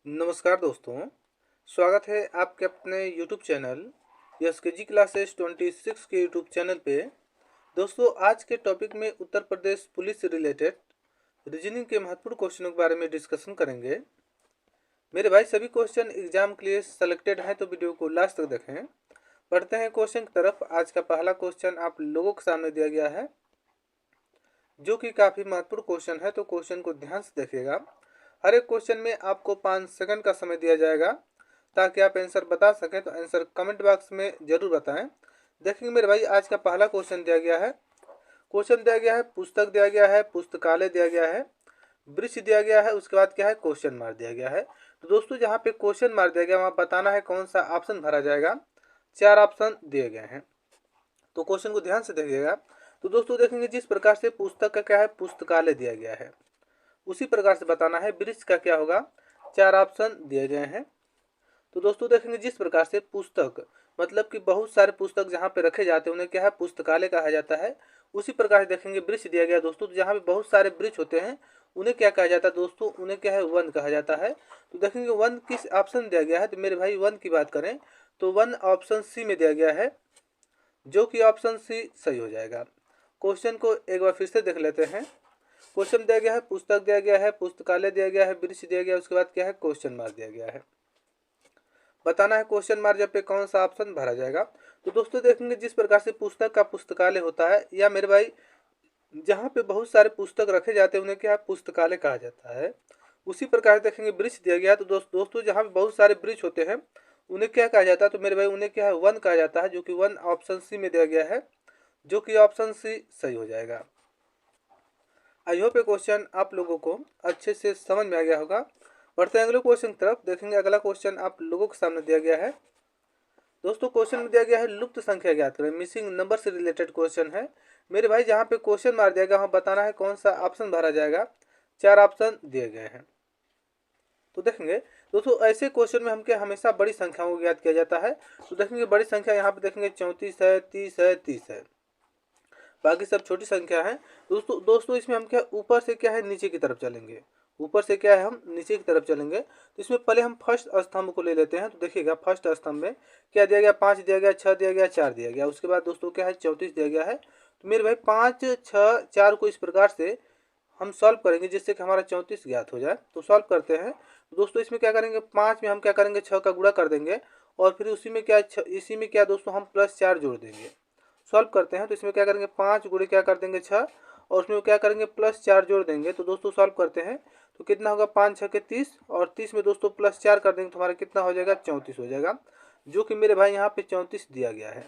नमस्कार दोस्तों। स्वागत है आपके अपने यूट्यूब चैनल यस के जी क्लासेस 26 के यूट्यूब चैनल पे। दोस्तों, आज के टॉपिक में उत्तर प्रदेश पुलिस से रिलेटेड रीजनिंग के महत्वपूर्ण क्वेश्चनों के बारे में डिस्कशन करेंगे। मेरे भाई, सभी क्वेश्चन एग्जाम के लिए सेलेक्टेड हैं, तो वीडियो को लास्ट तक देखें। पढ़ते हैं क्वेश्चन की तरफ। आज का पहला क्वेश्चन आप लोगों के सामने दिया गया है, जो कि काफ़ी महत्वपूर्ण क्वेश्चन है, तो क्वेश्चन को ध्यान से देखिएगा। हर एक क्वेश्चन में आपको 5 सेकंड का समय दिया जाएगा ताकि आप आंसर बता सकें। तो आंसर कमेंट बॉक्स में जरूर बताएं। देखेंगे मेरे भाई, आज का पहला क्वेश्चन दिया गया है। क्वेश्चन दिया गया है, पुस्तक दिया गया है, पुस्तकालय दिया गया है, वृक्ष दिया गया है, उसके बाद क्या है, क्वेश्चन मार्क दिया गया है। तो दोस्तों, जहाँ पे क्वेश्चन मार्क दिया गया वहाँ बताना है कौन सा ऑप्शन भरा जाएगा। 4 ऑप्शन दिए गए हैं, तो क्वेश्चन को ध्यान से देखिएगा। तो दोस्तों देखेंगे, जिस प्रकार से पुस्तक का क्या है, पुस्तकालय दिया गया है, उसी प्रकार से बताना है वृक्ष का क्या होगा। 4 ऑप्शन दिए गए हैं। तो दोस्तों देखेंगे, जिस प्रकार से पुस्तक मतलब कि बहुत सारे पुस्तक जहाँ पे रखे जाते हैं उन्हें क्या है, पुस्तकालय कहा जाता है। उसी प्रकार से देखेंगे वृक्ष दिया गया दोस्तों, तो जहाँ पे बहुत सारे वृक्ष होते हैं उन्हें क्या कहा जाता है दोस्तों, उन्हें क्या है, वन कहा जाता है। तो देखेंगे वन किस ऑप्शन दिया गया है, तो मेरे भाई वन की बात करें तो वन ऑप्शन सी में दिया गया है, जो कि ऑप्शन सी सही हो जाएगा। क्वेश्चन को एक बार फिर से देख लेते हैं। क्वेश्चन दिया गया है, पुस्तक दिया गया है, पुस्तकालय दिया गया है, वृक्ष दिया गया है, उसके बाद क्या है, क्वेश्चन मार्क दिया गया है। बताना है क्वेश्चन मार्क जब पे कौन सा ऑप्शन भरा जाएगा। तो दोस्तों देखेंगे, जिस प्रकार से पुस्तक का पुस्तकालय होता है, या मेरे भाई जहाँ पे बहुत सारे पुस्तक रखे जाते हैं उन्हें क्या है, पुस्तकालय कहा जाता है। उसी प्रकार देखेंगे वृक्ष दिया गया है, तो दोस्तों जहाँ पे बहुत सारे वृक्ष होते हैं उन्हें क्या कहा जाता है, तो मेरे भाई उन्हें क्या है, वन कहा जाता है, जो कि वन ऑप्शन सी में दिया गया है, जो कि ऑप्शन सी सही हो जाएगा। आई होप ये क्वेश्चन आप लोगों को अच्छे से समझ में आ गया होगा। बढ़ते हैं अगले क्वेश्चन की तरफ। देखेंगे अगला क्वेश्चन आप लोगों के सामने दिया गया है। दोस्तों क्वेश्चन में दिया गया है, लुप्त संख्या ज्ञात करें। मिसिंग नंबर से रिलेटेड क्वेश्चन है। मेरे भाई जहाँ पे क्वेश्चन मार दिया गया वहाँ बताना है कौन सा ऑप्शन भरा जाएगा। 4 ऑप्शन दिए गए हैं। तो देखेंगे दोस्तों, ऐसे क्वेश्चन में हम क्या हमेशा बड़ी संख्याओं को ज्ञात किया जाता है। तो देखेंगे बड़ी संख्या यहाँ पे देखेंगे 34 है, 30 है, 30 है, बाकी सब छोटी संख्या है। दोस्तों इसमें हम क्या ऊपर से क्या है, नीचे की तरफ चलेंगे। ऊपर से क्या है, हम नीचे की तरफ चलेंगे। तो इसमें पहले हम फर्स्ट स्तंभ को ले लेते हैं। तो देखिएगा फर्स्ट स्तंभ में क्या दिया गया, 5 दिया गया, 6 दिया गया, 4 दिया गया। उसके बाद दोस्तों क्या है, 34 दिया गया है। तो मेरे भाई 5, 6, 4 को इस प्रकार से हम सॉल्व करेंगे जिससे कि हमारा 34 ज्ञात हो जाए। तो सॉल्व करते हैं। तो दोस्तों इसमें क्या करेंगे, 5 में हम क्या करेंगे, 6 का गुणा कर देंगे, और फिर उसी में क्या इसी में क्या दोस्तों, हम +4 जोड़ देंगे। सॉल्व करते हैं। तो इसमें क्या करेंगे, 5 गुणे क्या कर देंगे 6, और उसमें क्या करेंगे +4 जोड़ देंगे। तो दोस्तों सॉल्व करते हैं। तो कितना होगा, 5 6 के 30, और 30 में दोस्तों +4 कर देंगे तो हमारा कितना हो जाएगा, 34 हो जाएगा, जो कि मेरे भाई यहाँ पे 34 दिया गया है।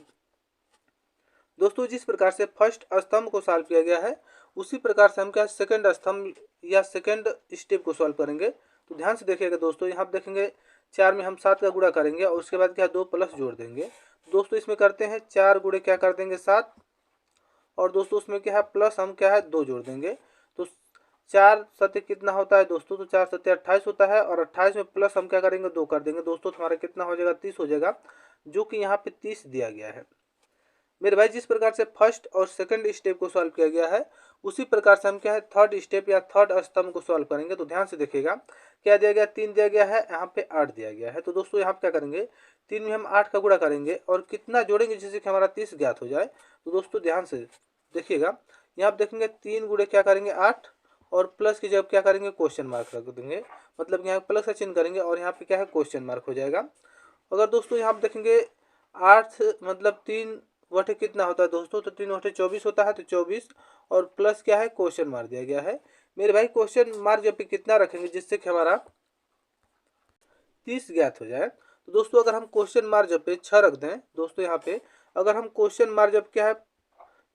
दोस्तों जिस प्रकार से फर्स्ट स्तंभ को सॉल्व किया गया है उसी प्रकार से हम क्या सेकंड स्तंभ या सेकंड स्टेप को सॉल्व करेंगे। तो ध्यान से देखिएगा दोस्तों, यहाँ पे देखेंगे 4 में हम 7 का गुणा करेंगे और उसके बाद क्या 2 प्लस जोड़ देंगे। दोस्तों इसमें करते हैं 4 गुणे क्या कर देंगे 7, और दोस्तों उसमें क्या है प्लस हम क्या है 2 जोड़ देंगे। तो 4 सत्य कितना होता है दोस्तों, तो 4 सत्य 28 होता है, और 28 में प्लस हम क्या करेंगे 2 कर देंगे दोस्तों, तो हमारा कितना हो जाएगा 30 हो जाएगा, जो कि यहाँ पे 30 दिया गया है। मेरे भाई जिस प्रकार से फर्स्ट और सेकंड स्टेप को सॉल्व किया गया है उसी प्रकार से हम क्या है थर्ड स्टेप या थर्ड स्तंभ को सॉल्व करेंगे। तो ध्यान से देखिएगा, क्या दिया गया, 3 दिया गया है, यहाँ पे 8 दिया गया है। तो दोस्तों यहाँ पे क्या करेंगे, 3 में हम 8 का गुणा करेंगे और कितना जोड़ेंगे जिससे कि हमारा 30 ज्ञात हो जाए। तो दोस्तों ध्यान से देखिएगा, यहाँ पे देखेंगे 3 गुणे क्या करेंगे 8, और प्लस की जगह क्या करेंगे क्वेश्चन मार्क रख देंगे, मतलब यहाँ प्लस का चिन्ह करेंगे और यहाँ पे क्या है क्वेश्चन मार्क हो जाएगा। अगर दोस्तों यहाँ पे देखेंगे 8 मतलब 3 वटे कितना होता है दोस्तों, तो 3 वटे 24 होता है, तो 24 और प्लस क्या है क्वेश्चन मार्क दिया गया है। मेरे भाई क्वेश्चन मार्क जब पे कितना रखेंगे जिससे कि हमारा 30 ज्ञात हो जाए। तो दोस्तों अगर हम क्वेश्चन मार्क जब पे 6 रख दें दोस्तों, यहाँ पे अगर हम क्वेश्चन मार्क जब क्या है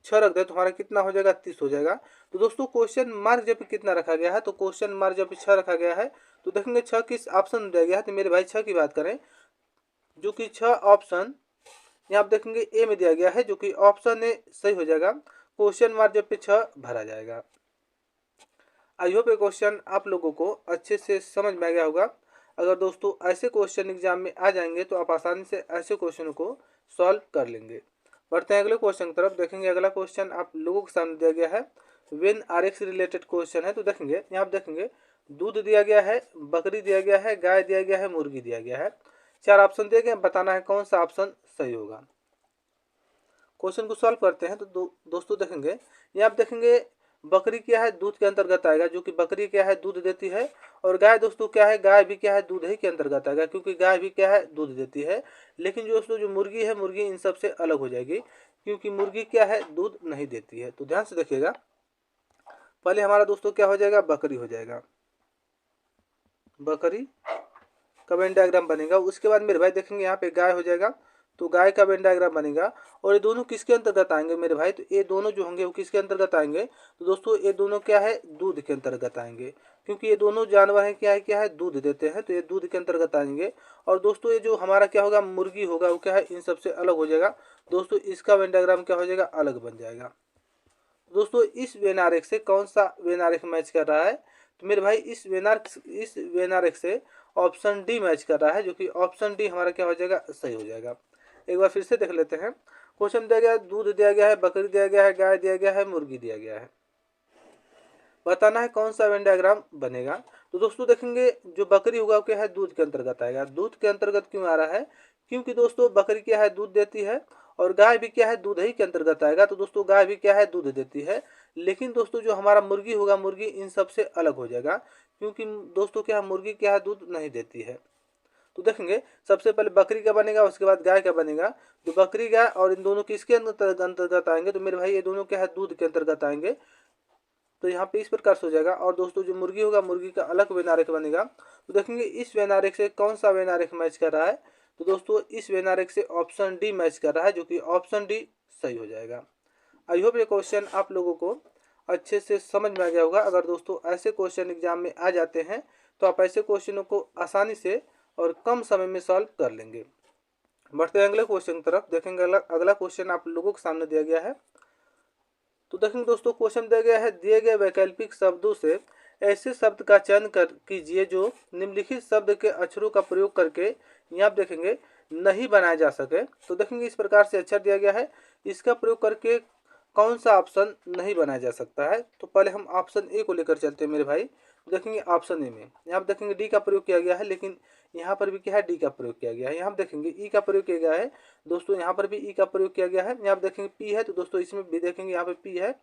6 रख दें तो हमारा कितना हो जाएगा 30 हो जाएगा। तो दोस्तों क्वेश्चन मार्क जब पे कितना रखा गया है, तो क्वेश्चन मार्क जब पे 6 रखा गया है तो देखेंगे 6 किस ऑप्शन दिया गया है। तो मेरे भाई 6 की बात करें, जो कि 6 ऑप्शन यहाँ आप देखेंगे ए में दिया गया है, जो कि ऑप्शन ए सही हो जाएगा। क्वेश्चन मार्क जब पे 6 भरा जाएगा। आई होप ये क्वेश्चन आप लोगों को अच्छे से समझ में आ गया होगा। अगर दोस्तों ऐसे क्वेश्चन एग्जाम में आ जाएंगे तो आप आसानी से ऐसे क्वेश्चनों को सॉल्व कर लेंगे। बढ़ते हैं अगले क्वेश्चन की तरफ। देखेंगे अगला क्वेश्चन आप लोगों के सामने दिया गया है, when are X related question है। तो देखेंगे यहाँ आप देखेंगे दूध दिया गया है, बकरी दिया गया है, गाय दिया गया है, मुर्गी दिया गया है। 4 ऑप्शन दिए गए, बताना है कौन सा ऑप्शन सही होगा। क्वेश्चन को सॉल्व करते हैं तो दोस्तों देखेंगे, यहाँ आप देखेंगे बकरी क्या है, दूध के अंतर्गत आएगा, जो कि बकरी क्या है, दूध देती है। और गाय दोस्तों क्या है, गाय भी क्या है, दूध ही के अंतर्गत आएगा, क्योंकि गाय भी क्या है, दूध देती है। लेकिन दोस्तों जो मुर्गी है, मुर्गी इन सबसे अलग हो जाएगी, क्योंकि मुर्गी क्या है, दूध नहीं देती है। तो ध्यान से देखिएगा, पहले हमारा दोस्तों क्या हो जाएगा, बकरी हो जाएगा, बकरी का वेन डायग्राम बनेगा। उसके बाद मेरे भाई देखेंगे यहाँ पे गाय हो जाएगा, तो गाय का वेन डायग्राम बनेगा। और ये दोनों किसके अंतर्गत आएंगे मेरे भाई, तो ये दोनों जो होंगे वो किसके अंतर्गत आएंगे, तो दोस्तों ये दोनों क्या है, दूध के अंतर्गत आएंगे, क्योंकि ये दोनों जानवर हैं क्या है, दूध देते हैं, तो ये दूध के अंतर्गत आएंगे। और दोस्तों ये जो हमारा क्या होगा, मुर्गी होगा, वो क्या है, इन सबसे अलग हो जाएगा। दोस्तों इसका वेन डायग्राम क्या हो जाएगा, अलग बन जाएगा। दोस्तों इस वेन आरेख से कौन सा वेन आरेख मैच कर रहा है, तो मेरे भाई इस वेन आरेख से ऑप्शन डी मैच कर रहा है, जो कि ऑप्शन डी हमारा क्या हो जाएगा, सही हो जाएगा। एक बार फिर से देख लेते हैं। क्वेश्चन दिया गया है, दूध दिया गया है, बकरी दिया गया है, गाय दिया गया है, मुर्गी दिया गया है, बताना है कौन सा वेन डायग्राम बनेगा। तो दोस्तों देखेंगे जो बकरी होगा वो क्या है, दूध के अंतर्गत आएगा। दूध के अंतर्गत क्यों आ रहा है, क्योंकि दोस्तों बकरी क्या है, दूध देती है, और गाय भी क्या है, दूध ही के अंतर्गत आएगा। तो दोस्तों गाय भी क्या है, दूध देती है। लेकिन दोस्तों जो हमारा मुर्गी होगा, मुर्गी इन सबसे अलग हो जाएगा, क्योंकि दोस्तों क्या है, मुर्गी क्या है, दूध नहीं देती है। तो देखेंगे सबसे पहले बकरी का बनेगा, उसके बाद गाय का बनेगा। तो बकरी गाय और इन दोनों किसके अंतर्गत आएंगे, तो मेरे भाई ये दोनों क्या है, दूध के अंतर्गत आएंगे। तो यहाँ पे इस प्रकार से हो जाएगा। और दोस्तों जो मुर्गी होगा, मुर्गी का अलग वेन आरेख बनेगा। तो देखेंगे इस वेन आरेख से कौन सा वेन आरेख मैच कर रहा है, तो दोस्तों इस वेन आरेख से ऑप्शन डी मैच कर रहा है, जो कि ऑप्शन डी सही हो जाएगा। आई होप ये क्वेश्चन आप लोगों को अच्छे से समझ में आ गया होगा। अगर दोस्तों ऐसे क्वेश्चन एग्जाम में आ जाते हैं तो आप ऐसे क्वेश्चनों को आसानी से और कम समय में सॉल्व कर लेंगे। बढ़ते हैं अगले क्वेश्चन की तरफ। देखेंगे अगला क्वेश्चन आप लोगों के सामने दिया गया है। तो देखेंगे दोस्तों क्वेश्चन दिया गया है, दिए गए वैकल्पिक शब्दों से ऐसे शब्द का चयन कीजिए जो निम्नलिखित शब्द के अक्षरों का प्रयोग करके यहाँ आप देखेंगे नहीं बनाया जा सके। तो देखेंगे इस प्रकार से अक्षर दिया गया है, इसका प्रयोग करके कौन सा ऑप्शन नहीं बनाया जा सकता है। तो पहले हम ऑप्शन ए को लेकर चलते हैं मेरे भाई। देखेंगे ऑप्शन ए में यहाँ देखेंगे डी का प्रयोग किया गया है, लेकिन यहाँ पर भी क्या है, डी का प्रयोग किया गया है। यहाँ देखेंगे ई का प्रयोग किया गया है, दोस्तों यहाँ पर भी ई का प्रयोग किया गया है। यहाँ देखेंगे पी है, तो दोस्तों इसमें भी देखेंगे यहाँ पे पी है,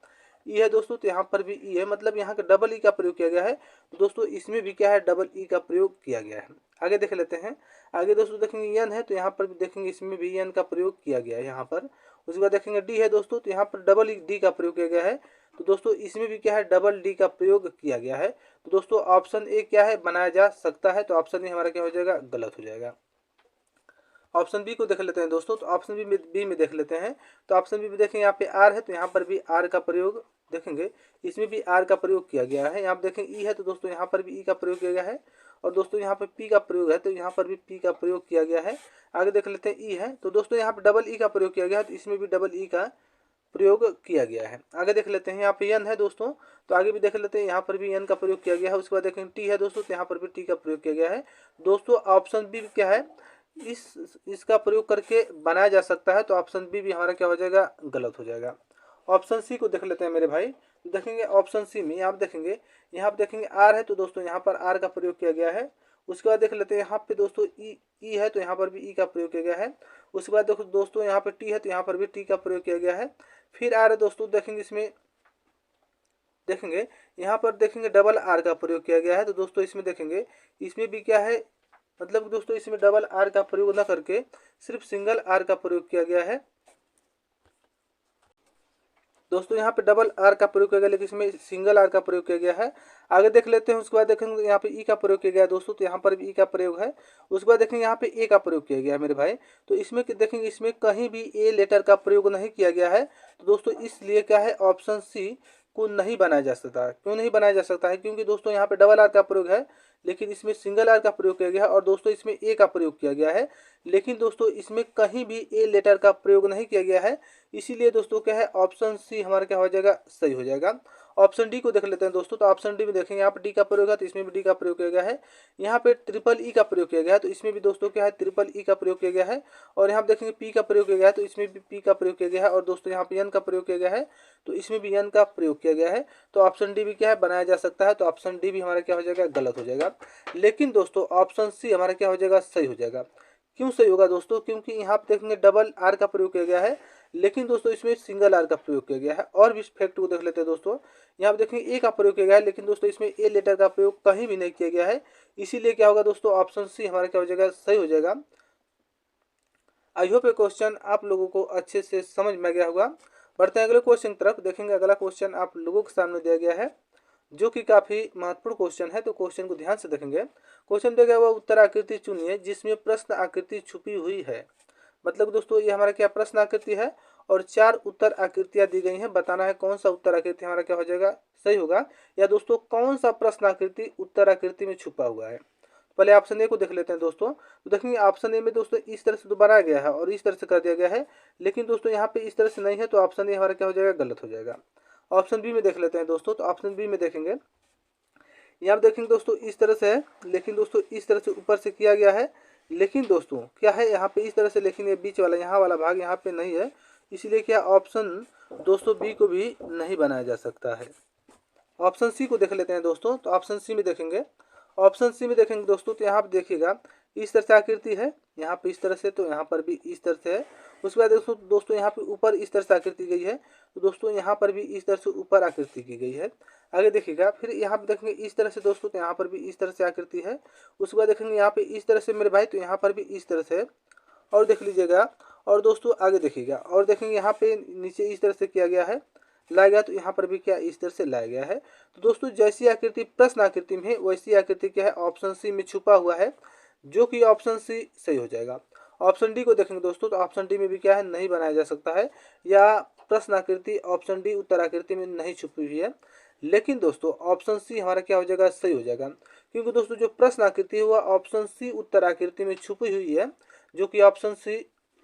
ई है दोस्तों, तो यहाँ पर भी ई है, मतलब यहाँ का डबल ई का प्रयोग किया गया है। तो दोस्तों इसमें भी क्या है, डबल ई का प्रयोग किया गया है। आगे देख लेते हैं। आगे दोस्तों देखेंगे एन है, तो यहाँ पर भी देखेंगे इसमें भी एन का प्रयोग किया गया है यहाँ पर। उसके बाद देखेंगे डी है दोस्तों, तो यहाँ पर डबल डी का प्रयोग किया गया है। तो दोस्तों इसमें भी क्या है, डबल डी का प्रयोग किया गया है। तो दोस्तों ऑप्शन ए क्या है, बनाया जा सकता है। तो ऑप्शन ए हमारा क्या हो जाएगा, गलत हो जाएगा। ऑप्शन बी को देख लेते हैं दोस्तों। तो ऑप्शन बी में देख लेते हैं। तो ऑप्शन बी में देखेंगे यहाँ पे आर है, तो यहाँ पर भी आर का प्रयोग देखेंगे, इसमें भी आर का प्रयोग किया गया है। यहाँ पे देखेंगे ई है, तो दोस्तों यहाँ पर भी ई का प्रयोग किया गया है। और दोस्तों यहाँ पे पी का प्रयोग है, तो यहाँ पर भी पी का प्रयोग किया गया है। आगे देख लेते हैं ई है, तो दोस्तों यहाँ पे डबल ई का प्रयोग किया गया है, तो इसमें भी डबल ई का प्रयोग किया गया है। आगे देख लेते हैं, यहाँ पे एन है दोस्तों, तो आगे भी देख लेते हैं, यहाँ पर भी एन का प्रयोग किया गया है। उसके बाद देखेंगे टी है दोस्तों, तो यहाँ पर भी टी का प्रयोग किया गया है। दोस्तों ऑप्शन बी क्या है, इसका प्रयोग करके बनाया जा सकता है। तो ऑप्शन बी भी हमारा क्या हो जाएगा, गलत हो जाएगा। ऑप्शन सी को देख लेते हैं मेरे भाई। देखेंगे ऑप्शन सी में यहाँ देखेंगे, यहाँ पे देखेंगे आर है, तो दोस्तों यहाँ पर आर का प्रयोग किया गया है। उसके बाद देख लेते हैं यहाँ पे दोस्तों ई है, तो यहाँ पर भी ई का प्रयोग किया गया है। उसके बाद देखो दोस्तों यहाँ पे टी है, तो यहाँ पर भी टी का प्रयोग किया गया है। फिर आर है दोस्तों, देखेंगे इसमें देखेंगे यहाँ पर देखेंगे डबल आर का प्रयोग किया गया है। तो दोस्तों इसमें देखेंगे, इसमें भी क्या है, मतलब दोस्तों इसमें डबल आर का प्रयोग न करके सिर्फ सिंगल आर का प्रयोग किया गया है। दोस्तों यहाँ पे डबल आर का प्रयोग किया गया, लेकिन इसमें सिंगल आर का प्रयोग किया गया है। आगे देख लेते हैं। उसके बाद देखेंगे यहाँ पे ई का प्रयोग किया गया है दोस्तों, तो यहाँ पर भी ई का प्रयोग है। उसके बाद देखेंगे यहाँ पे ए का प्रयोग किया गया है मेरे भाई। तो इसमें देखेंगे इसमें कहीं भी ए लेटर का प्रयोग नहीं किया गया है। तो दोस्तों इसलिए क्या है, ऑप्शन सी को नहीं बनाया जा सकता है। क्यों नहीं बनाया जा सकता है, क्योंकि दोस्तों यहाँ पे डबल आर का प्रयोग है, लेकिन इसमें सिंगल आर का प्रयोग किया गया है। और दोस्तों इसमें ए का प्रयोग किया गया है, लेकिन दोस्तों इसमें कहीं भी ए लेटर का प्रयोग नहीं किया गया है। इसीलिए दोस्तों क्या है, ऑप्शन सी हमारा क्या हो जाएगा, सही हो जाएगा। ऑप्शन डी को देख लेते हैं दोस्तों। तो ऑप्शन डी में देखेंगे यहाँ पर डी का प्रयोग है, तो इसमें भी डी का प्रयोग किया गया है। यहाँ पे ट्रिपल ई का प्रयोग किया गया है, तो इसमें भी दोस्तों क्या है, ट्रिपल ई का प्रयोग किया गया है। और यहाँ पे देखेंगे पी का प्रयोग किया गया है, तो इसमें भी पी का प्रयोग किया गया है। और दोस्तों यहाँ पे एन का प्रयोग किया गया है, तो इसमें भी एन का प्रयोग किया गया है। तो ऑप्शन डी भी क्या है, बनाया जा सकता है। तो ऑप्शन डी भी हमारा क्या हो जाएगा, गलत हो जाएगा। लेकिन दोस्तों ऑप्शन सी हमारा क्या हो जाएगा, सही हो जाएगा। क्यों सही होगा दोस्तों, क्योंकि यहाँ पे देखेंगे डबल आर का प्रयोग किया गया है, लेकिन दोस्तों इसमें सिंगल आर का प्रयोग किया गया है। और भी फैक्ट को देख लेते हैं दोस्तों। यहाँ पे देखेंगे ए का प्रयोग किया गया है, लेकिन दोस्तों इसमें ए लेटर का प्रयोग कहीं भी नहीं किया गया है। इसीलिए क्या होगा दोस्तों, ऑप्शन सी हमारा क्या हो जाएगा, सही हो जाएगा। आई होप ये क्वेश्चन आप लोगों को अच्छे से समझ में आ गया होगा। बढ़ते हैं अगले क्वेश्चन की तरफ। देखेंगे अगला क्वेश्चन आप लोगों के सामने दिया गया है, जो कि काफी महत्वपूर्ण क्वेश्चन है। तो क्वेश्चन को ध्यान से देखेंगे। क्वेश्चन दिया गया हुआ उत्तर आकृति चुनिए जिसमें प्रश्न आकृति छुपी हुई है। मतलब दोस्तों ये हमारा क्या प्रश्न आकृति है और 4 उत्तर आकृतियां दी गई हैं। बताना है कौन सा उत्तर आकृति हमारा क्या हो जाएगा, सही होगा, या दोस्तों कौन सा प्रश्न आकृति उत्तर आकृति में छुपा हुआ है। पहले ऑप्शन ए को देख लेते हैं दोस्तों। तो देखेंगे ऑप्शन ए में दोस्तों इस तरह से तो बनाया गया है और इस तरह से कर दिया गया है, लेकिन दोस्तों यहाँ पे इस तरह से नहीं है। तो ऑप्शन ए हमारा क्या हो जाएगा, गलत हो जाएगा। ऑप्शन बी में देख लेते हैं दोस्तों। तो ऑप्शन बी में देखेंगे, यहाँ पे देखेंगे दोस्तों इस तरह से है, लेकिन दोस्तों इस तरह से ऊपर से किया गया है। लेकिन दोस्तों क्या है, यहाँ पे इस तरह से, लेकिन ये बीच वाला यहाँ वाला भाग यहाँ पे नहीं है। इसलिए क्या ऑप्शन दोस्तों बी को भी नहीं बनाया जा सकता है। ऑप्शन सी को देख लेते हैं दोस्तों। तो ऑप्शन सी में देखेंगे, ऑप्शन सी में देखेंगे दोस्तों, तो यहाँ पे देखिएगा इस तरह से आकृति है, यहाँ पे इस तरह से, तो यहाँ पर भी इस तरह से है। उसके बाद दोस्तों यहाँ पे ऊपर इस तरह से आकृति गई है, तो दोस्तों यहाँ पर भी इस तरह से ऊपर आकृति की गई है। आगे देखिएगा, फिर यहाँ पे देखेंगे इस तरह से दोस्तों, तो यहाँ पर भी इस तरह से आकृति है। उसके बाद देखेंगे यहाँ पे इस तरह से मेरे भाई, तो यहाँ पर भी इस तरह से। और देख लीजिएगा, और दोस्तों आगे देखिएगा, और देखेंगे यहाँ पे नीचे इस तरह से किया गया है, लाया गया, तो यहाँ पर भी क्या इस तरह से लाया गया है। तो दोस्तों जैसी आकृति प्रश्न आकृति में है, वैसी आकृति क्या है, ऑप्शन सी में छुपा हुआ है, जो कि ऑप्शन सी सही हो जाएगा। ऑप्शन डी को देखेंगे दोस्तों। तो ऑप्शन डी में भी क्या है, नहीं बनाया जा सकता है, या प्रश्न आकृति ऑप्शन डी उत्तर आकृति में नहीं छुपी हुई है। लेकिन दोस्तों ऑप्शन सी हमारा क्या हो जाएगा, सही हो जाएगा, क्योंकि दोस्तों जो प्रश्न आकृति है वह ऑप्शन सी उत्तर आकृति में छुपी हुई है, जो कि ऑप्शन सी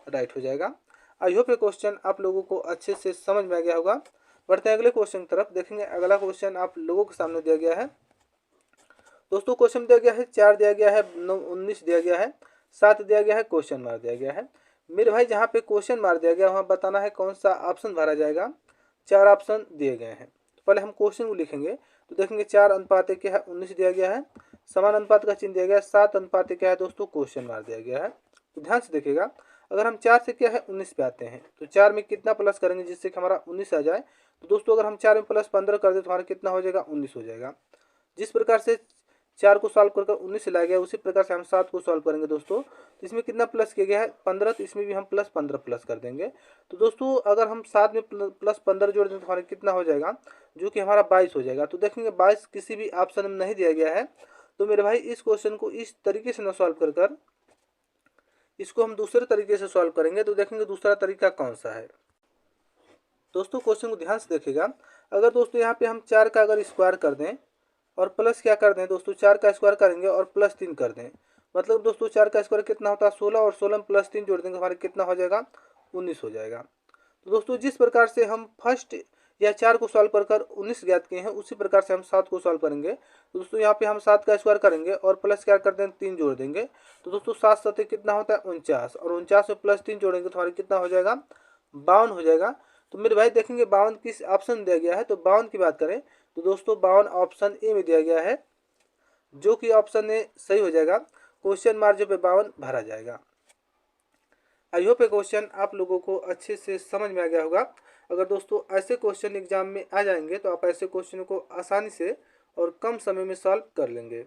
राइट हो जाएगा। आई होप ये क्वेश्चन आप लोगों को अच्छे से समझ में आ गया होगा। बढ़ते हैं अगले क्वेश्चन की तरफ। देखेंगे अगला क्वेश्चन आप लोगों के सामने दिया गया है दोस्तों। क्वेश्चन दिया गया है 4 दिया गया है, 19 दिया गया है, 7 दिया गया है, क्वेश्चन मार्क दिया गया है। मेरे भाई जहाँ पे क्वेश्चन मार्क दिया गया वहाँ बताना है कौन सा ऑप्शन भरा जाएगा। 4 ऑप्शन दिए गए हैं, तो पहले हम क्वेश्चन को लिखेंगे। तो देखेंगे 4 अनुपात क्या है, 19 दिया गया है, समान अनुपात का चिन्ह दिया गया है, 7 अनुपात क्या है दोस्तों, क्वेश्चन मार्क दिया गया है। तो ध्यान से देखिएगा, अगर हम 4 से क्या है 19 पे आते हैं, तो 4 में कितना प्लस करेंगे जिससे कि हमारा 19 आ जाए। तो दोस्तों अगर हम 4 में प्लस 15 कर दें तो हमारा कितना हो जाएगा, 19 हो जाएगा। जिस प्रकार से 4 को सॉल्व कर 19 से लाया गया, उसी प्रकार से हम 7 को सॉल्व करेंगे दोस्तों। तो इसमें कितना प्लस किया गया है, 15, तो इसमें भी हम प्लस 15 प्लस कर देंगे। तो दोस्तों अगर हम 7 में प्लस 15 जोड़ दें तो हमारा कितना हो जाएगा, जो कि हमारा 22 हो जाएगा। तो देखेंगे 22 किसी भी ऑप्शन में नहीं दिया गया है। तो मेरे भाई इस क्वेश्चन को इस तरीके से न सॉल्व कर इसको हम दूसरे तरीके से सॉल्व करेंगे। तो देखेंगे दूसरा तरीका कौन सा है। दोस्तों क्वेश्चन को ध्यान से देखिएगा, अगर दोस्तों यहाँ पे हम 4 का अगर स्क्वायर कर दें और प्लस क्या कर दें दोस्तों, 4 का स्क्वायर करेंगे और प्लस 3 कर दें, मतलब दोस्तों 4 का स्क्वायर कितना होता है 16, और 16 में प्लस 3 जोड़ देंगे हमारे कितना हो जाएगा, 19 हो जाएगा। तो दोस्तों जिस प्रकार से हम फर्स्ट या 4 को सॉल्व कर 19 ज्ञात किए हैं, उसी प्रकार से हम 7 को सॉल्व करेंगे। तो दोस्तों यहाँ पे हम 7 का स्क्वायर करेंगे और प्लस क्या कर देंगे, 3 जोड़ देंगे। तो दोस्तों 7 7 कितना होता है 49, और 49 में प्लस 3 जोड़ेंगे तो हमारे कितना हो जाएगा, 52 हो जाएगा। तो मेरे भाई देखेंगे 52 किस ऑप्शन दिया गया है। तो 52 की बात करें तो दोस्तों 52 ऑप्शन ए में दिया गया है, जो कि ऑप्शन ए सही हो जाएगा। क्वेश्चन मार्क जो पे 52 भरा जाएगा। आई होप ये क्वेश्चन आप लोगों को अच्छे से समझ में आ गया होगा। अगर दोस्तों ऐसे क्वेश्चन एग्जाम में आ जाएंगे तो आप ऐसे क्वेश्चन को आसानी से और कम समय में सॉल्व कर लेंगे।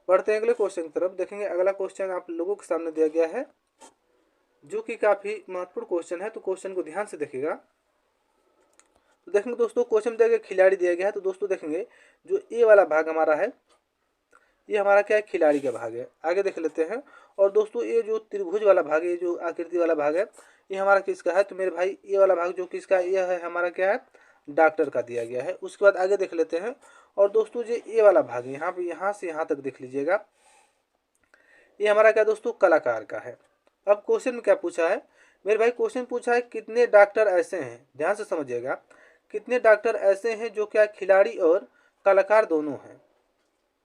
बढ़ते हैं अगले क्वेश्चन की तरफ। देखेंगे अगला क्वेश्चन आप लोगों के सामने दिया गया है, जो कि काफ़ी महत्वपूर्ण क्वेश्चन है। तो क्वेश्चन को ध्यान से देखिएगा। तो देखेंगे दोस्तों क्वेश्चन दिया गया खिलाड़ी दिया गया है। तो दोस्तों देखेंगे जो ए वाला भाग हमारा है, ये हमारा क्या है, खिलाड़ी का भाग है। आगे देख लेते हैं। और दोस्तों ये जो त्रिभुज वाला भाग है, ये जो आकृति वाला भाग है, ये हमारा किसका है, तो मेरे भाई ये वाला भाग जो किसका है, ये है हमारा क्या है, डॉक्टर का दिया गया है। उसके बाद आगे देख लेते हैं। और दोस्तों जो ये वाला भाग है, यहाँ पे यहाँ से यहाँ तक देख लीजिएगा, ये हमारा क्या दोस्तों, कलाकार का है। अब क्वेश्चन में क्या पूछा है मेरे भाई, क्वेश्चन पूछा है कितने डॉक्टर ऐसे हैं, ध्यान से समझिएगा, कितने डॉक्टर ऐसे हैं जो क्या खिलाड़ी और कलाकार दोनों हैं।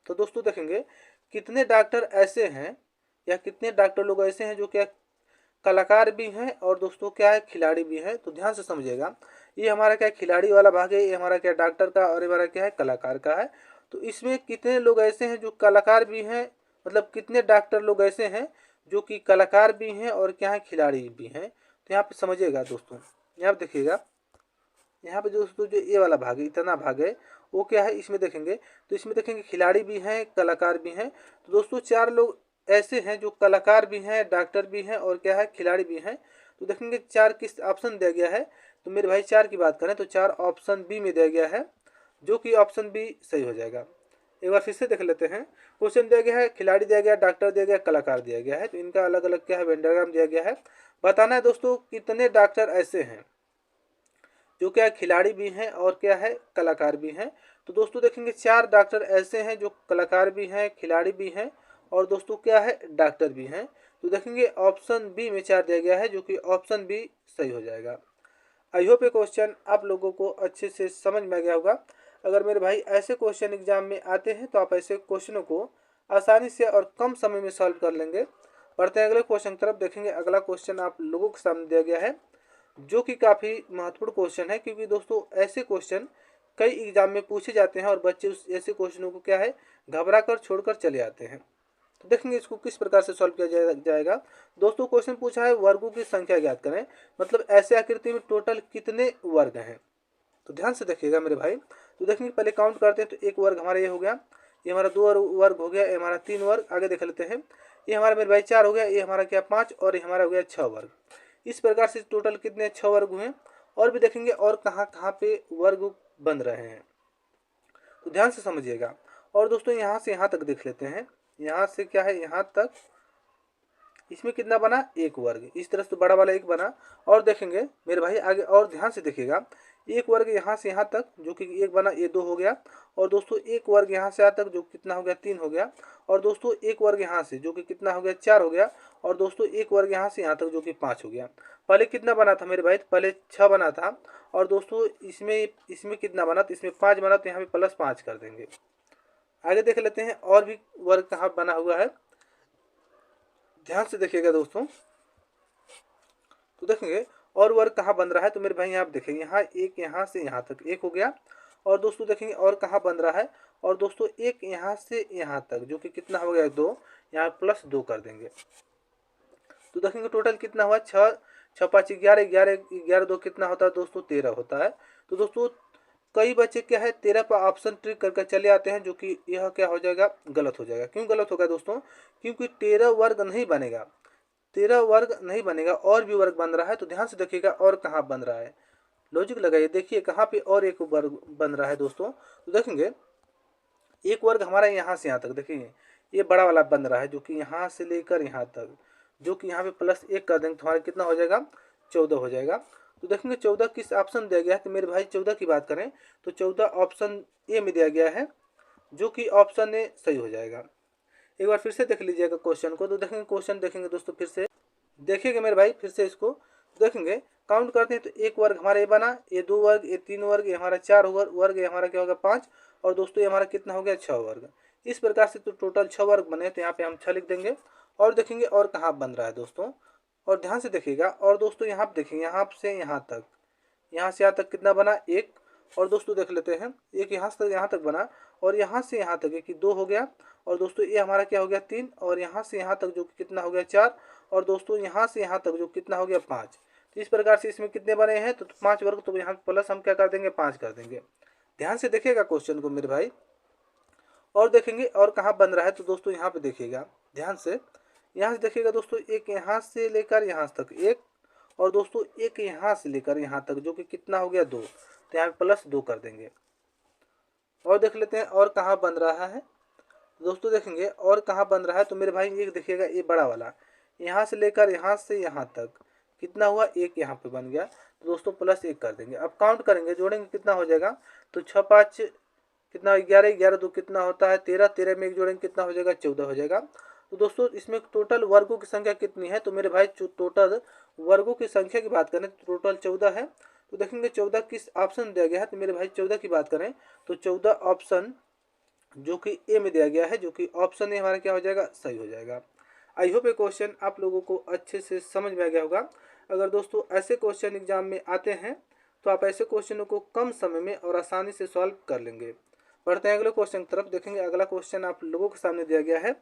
तो दोस्तों देखेंगे कितने डॉक्टर ऐसे हैं या कितने डॉक्टर लोग ऐसे हैं जो क्या कलाकार भी हैं और दोस्तों क्या है खिलाड़ी भी हैं। तो ध्यान से समझिएगा, ये हमारा क्या खिलाड़ी वाला भाग है, ये हमारा क्या डॉक्टर का, और ये हमारा क्या है कलाकार का है। तो इसमें कितने लोग ऐसे हैं जो कलाकार भी हैं, मतलब कितने डॉक्टर लोग ऐसे हैं जो कि कलाकार भी हैं और क्या है खिलाड़ी भी हैं। तो यहाँ पे समझिएगा दोस्तों, यहाँ पे देखिएगा, यहाँ पे दोस्तों जो ये वाला भाग है, इतना भाग है, वो क्या है इसमें देखेंगे तो इसमें देखेंगे खिलाड़ी भी हैं कलाकार भी हैं। तो दोस्तों चार लोग ऐसे हैं जो कलाकार भी हैं, डॉक्टर भी हैं और क्या है खिलाड़ी भी हैं। तो देखेंगे चार किस ऑप्शन दिया गया है। तो मेरे भाई चार की बात करें तो चार ऑप्शन बी में दिया गया है, जो कि ऑप्शन बी सही हो जाएगा। एक बार फिर से देख लेते हैं। क्वेश्चन दिया गया है, खिलाड़ी दिया गया, डॉक्टर दिया गया, कलाकार दिया गया है। तो इनका अलग अलग क्या है वेन डायग्राम दिया गया है। बताना है दोस्तों कितने डॉक्टर ऐसे हैं जो क्या खिलाड़ी भी हैं और क्या है कलाकार भी हैं। तो दोस्तों देखेंगे चार डॉक्टर ऐसे हैं जो कलाकार भी हैं, खिलाड़ी भी हैं और दोस्तों क्या है डॉक्टर भी हैं। तो देखेंगे ऑप्शन बी में चार दिया गया है, जो कि ऑप्शन बी सही हो जाएगा। आई होप ये क्वेश्चन आप लोगों को अच्छे से समझ में आ गया होगा। अगर मेरे भाई ऐसे क्वेश्चन एग्जाम में आते हैं तो आप ऐसे क्वेश्चनों को आसानी से और कम समय में सॉल्व कर लेंगे। बढ़ते हैं अगले क्वेश्चन की तरफ। देखेंगे अगला क्वेश्चन आप लोगों के सामने दिया गया है, जो कि काफ़ी महत्वपूर्ण क्वेश्चन है, क्योंकि दोस्तों ऐसे क्वेश्चन कई एग्जाम में पूछे जाते हैं और बच्चे उस ऐसे क्वेश्चनों को क्या है घबरा कर छोड़कर चले आते हैं। तो देखेंगे इसको किस प्रकार से सॉल्व किया जाएगा। दोस्तों क्वेश्चन पूछा है वर्गों की संख्या ज्ञात करें, मतलब ऐसे आकृति में टोटल कितने वर्ग हैं। तो ध्यान से देखिएगा मेरे भाई। तो देखेंगे पहले काउंट करते हैं। तो एक वर्ग हमारा ये हो गया, ये हमारा दो वर्ग हो गया, ये हमारा तीन वर्ग। आगे देख लेते हैं, ये हमारा मेरे भाई चार हो गया, ये हमारा क्या पाँच, और ये हमारा हो गया छः वर्ग। इस प्रकार से टोटल कितने छः वर्ग हुए। और भी देखेंगे और कहाँ कहाँ पे वर्ग बन रहे हैं, तो ध्यान से समझिएगा। और दोस्तों यहाँ से यहाँ तक देख लेते हैं, यहाँ से क्या है यहाँ तक, इसमें कितना बना एक वर्ग, इस तरह से तो बड़ा वाला एक बना। और देखेंगे मेरे भाई आगे और ध्यान से देखिएगा, एक वर्ग यहाँ से यहाँ तक जो कि एक बना, ये दो हो गया। और दोस्तों एक वर्ग यहाँ से यहाँ तक जो कितना हो गया तीन हो गया। और दोस्तों एक वर्ग यहाँ से जो कि कितना हो गया चार हो गया। और दोस्तों एक वर्ग यहाँ से यहाँ तक जो कि पाँच हो गया। पहले कितना बना था मेरे भाई, पहले छः बना था। और दोस्तों इसमें कितना बना, तो इसमें पाँच बना, तो यहाँ पे प्लस पाँच कर देंगे। आगे देख लेते हैं और भी वर्ग कहाँ बना हुआ है, ध्यान से देखिएगा दोस्तों। तो देखेंगे और वर्ग कहाँ बन रहा है। तो मेरे भाई यहाँ देखेंगे, यहाँ एक यहाँ से यहाँ तक एक हो गया। और दोस्तों देखेंगे और कहाँ बन रहा है, और दोस्तों एक यहाँ से यहाँ तक जो कि कितना हो गया दो, यहाँ प्लस दो कर देंगे। तो देखेंगे टोटल कितना हुआ छः, छः पाँच ग्यारह, ग्यारह ग्यारह दो कितना होता है दोस्तों तेरह होता है। तो दोस्तों कई बच्चे क्या है तेरह पर ऑप्शन ट्रिक करके चले आते हैं, जो कि यह क्या हो जाएगा गलत हो जाएगा। क्यों गलत होगा दोस्तों, क्योंकि तेरह वर्ग नहीं बनेगा, तेरह वर्ग नहीं बनेगा, और भी वर्ग बन रहा है। तो ध्यान से देखिएगा और कहाँ बन रहा है, लॉजिक लगाइए, देखिए कहाँ पे और एक वर्ग बन रहा है दोस्तों। तो देखेंगे एक वर्ग हमारा यहाँ से यहाँ तक, देखिए ये बड़ा वाला बन रहा है जो कि यहाँ से लेकर यहाँ तक, जो कि यहाँ पे प्लस एक कर देंगे तो हमारा कितना हो जाएगा चौदह हो जाएगा। तो देखेंगे चौदह किस ऑप्शन दिया गया है। तो मेरे भाई चौदह की बात करें तो चौदह ऑप्शन ए में दिया गया है, जो कि ऑप्शन ए सही हो जाएगा। एक बार फिर से देख लीजिएगा क्वेश्चन को। तो देखेंगे क्वेश्चन देखेंगे दोस्तों, फिर से देखेंगे मेरे भाई, फिर से इसको देखेंगे काउंट करते हैं। तो एक वर्ग हमारा ये बना, ये दो वर्ग, ये तीन वर्ग, ये हमारा चार वर्ग, ये हमारा क्या होगा पाँच। और दोस्तों ये हमारा कितना हो गया छः वर्ग। इस प्रकार से तो टोटल छः वर्ग बने, तो यहाँ पे हम छः लिख देंगे। और देखेंगे और कहाँ बन रहा है दोस्तों, और ध्यान से देखिएगा। और दोस्तों यहाँ पे देखेंगे यहाँ से यहाँ तक, यहाँ से यहाँ तक कितना बना एक। और दोस्तों देख लेते हैं एक यहाँ से यहाँ तक बना, और यहाँ से यहाँ तक एक दो हो गया। और दोस्तों ये हमारा क्या हो गया तीन, और यहाँ से यहाँ तक जो कितना हो गया चार। और दोस्तों यहाँ से यहाँ तक जो कितना हो गया पाँच। तो इस प्रकार से इसमें कितने बने हैं, तो पाँच वर्ग, तो यहाँ प्लस हम क्या कर देंगे पाँच कर देंगे। ध्यान से देखिएगा क्वेश्चन को मेरे भाई। और देखेंगे और कहाँ बन रहा है। तो दोस्तों यहाँ पे देखिएगा ध्यान से, यहाँ से देखिएगा दोस्तों एक यहाँ से लेकर यहाँ तक एक, और दोस्तों एक यहाँ से लेकर यहाँ तक जो कि कितना हो गया दो, तो यहाँ पे प्लस दो कर देंगे। और देख लेते हैं और कहाँ बन रहा है। दोस्तों देखेंगे और कहाँ बन रहा है। तो मेरे भाई ये देखिएगा ये बड़ा वाला, यहाँ से लेकर यहाँ से यहाँ तक कितना हुआ एक, यहाँ पे बन गया। तो दोस्तों प्लस एक कर देंगे। अब काउंट करेंगे जोड़ेंगे कितना हो जाएगा। तो छः पाँच कितना, ग्यारह, ग्यारह दो कितना होता है तेरह, तेरह में एक जोड़ेंगे कितना हो जाएगा चौदह हो जाएगा। तो दोस्तों इसमें टोटल वर्गों की संख्या कितनी है। तो मेरे भाई टोटल वर्गों की संख्या की बात करें तो टोटल चौदह है। तो देखेंगे 14 किस ऑप्शन दिया गया है। तो मेरे भाई 14 की बात करें तो 14 ऑप्शन जो कि ए में दिया गया है, जो कि ऑप्शन ए हमारा क्या हो जाएगा, सही हो जाएगा। आई होप ये क्वेश्चन आप लोगों को अच्छे से समझ में आ गया होगा। अगर दोस्तों ऐसे क्वेश्चन एग्जाम में आते हैं तो आप ऐसे क्वेश्चनों को कम समय में और आसानी से सॉल्व कर लेंगे। बढ़ते हैं अगले क्वेश्चन की तरफ। देखेंगे अगला क्वेश्चन आप लोगों के सामने दिया गया है,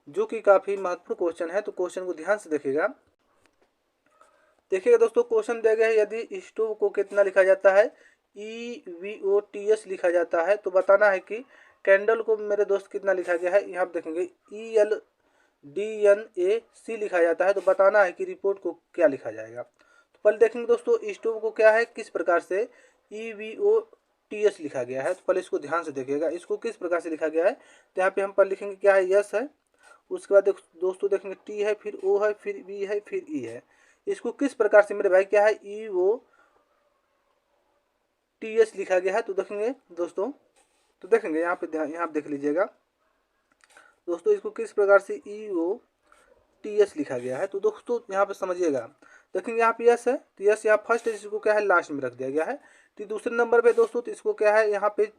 जो कि काफ़ी महत्वपूर्ण क्वेश्चन है। तो क्वेश्चन को ध्यान से देखिएगा। देखिएगा दोस्तों, क्वेश्चन दिया गया है, यदि स्टोव को कितना लिखा जाता है, EVOTS लिखा जाता है, तो बताना है कि कैंडल को मेरे दोस्त कितना लिखा गया है। यहाँ आप देखेंगे ELDNAC लिखा जाता है, तो बताना है कि रिपोर्ट को क्या लिखा जाएगा। तो पहले देखेंगे दोस्तों स्टोव को क्या है, किस प्रकार से EVOTS लिखा गया है। तो पहले इसको ध्यान से देखिएगा, इसको किस प्रकार से लिखा गया है। तो यहाँ पे हम पहले लिखेंगे क्या है, यस है, उसके बाद दोस्तों देखेंगे टी है, फिर ओ है, फिर बी है, फिर ई है। इसको किस प्रकार से मेरे भाई क्या है, EVOTS लिखा गया है। तो देखेंगे दोस्तों, तो देखेंगे यहाँ पे यहाँ आप देख लीजिएगा दोस्तों, इसको किस प्रकार से EVOTS लिखा गया है। तो दोस्तों यहाँ पे समझिएगा, देखेंगे यहाँ पे यस है, तो यस यहाँ फर्स्ट है, इसको क्या है लास्ट में रख दिया गया है। तो दूसरे नंबर पे दोस्तों, तो इसको क्या है यहाँ पे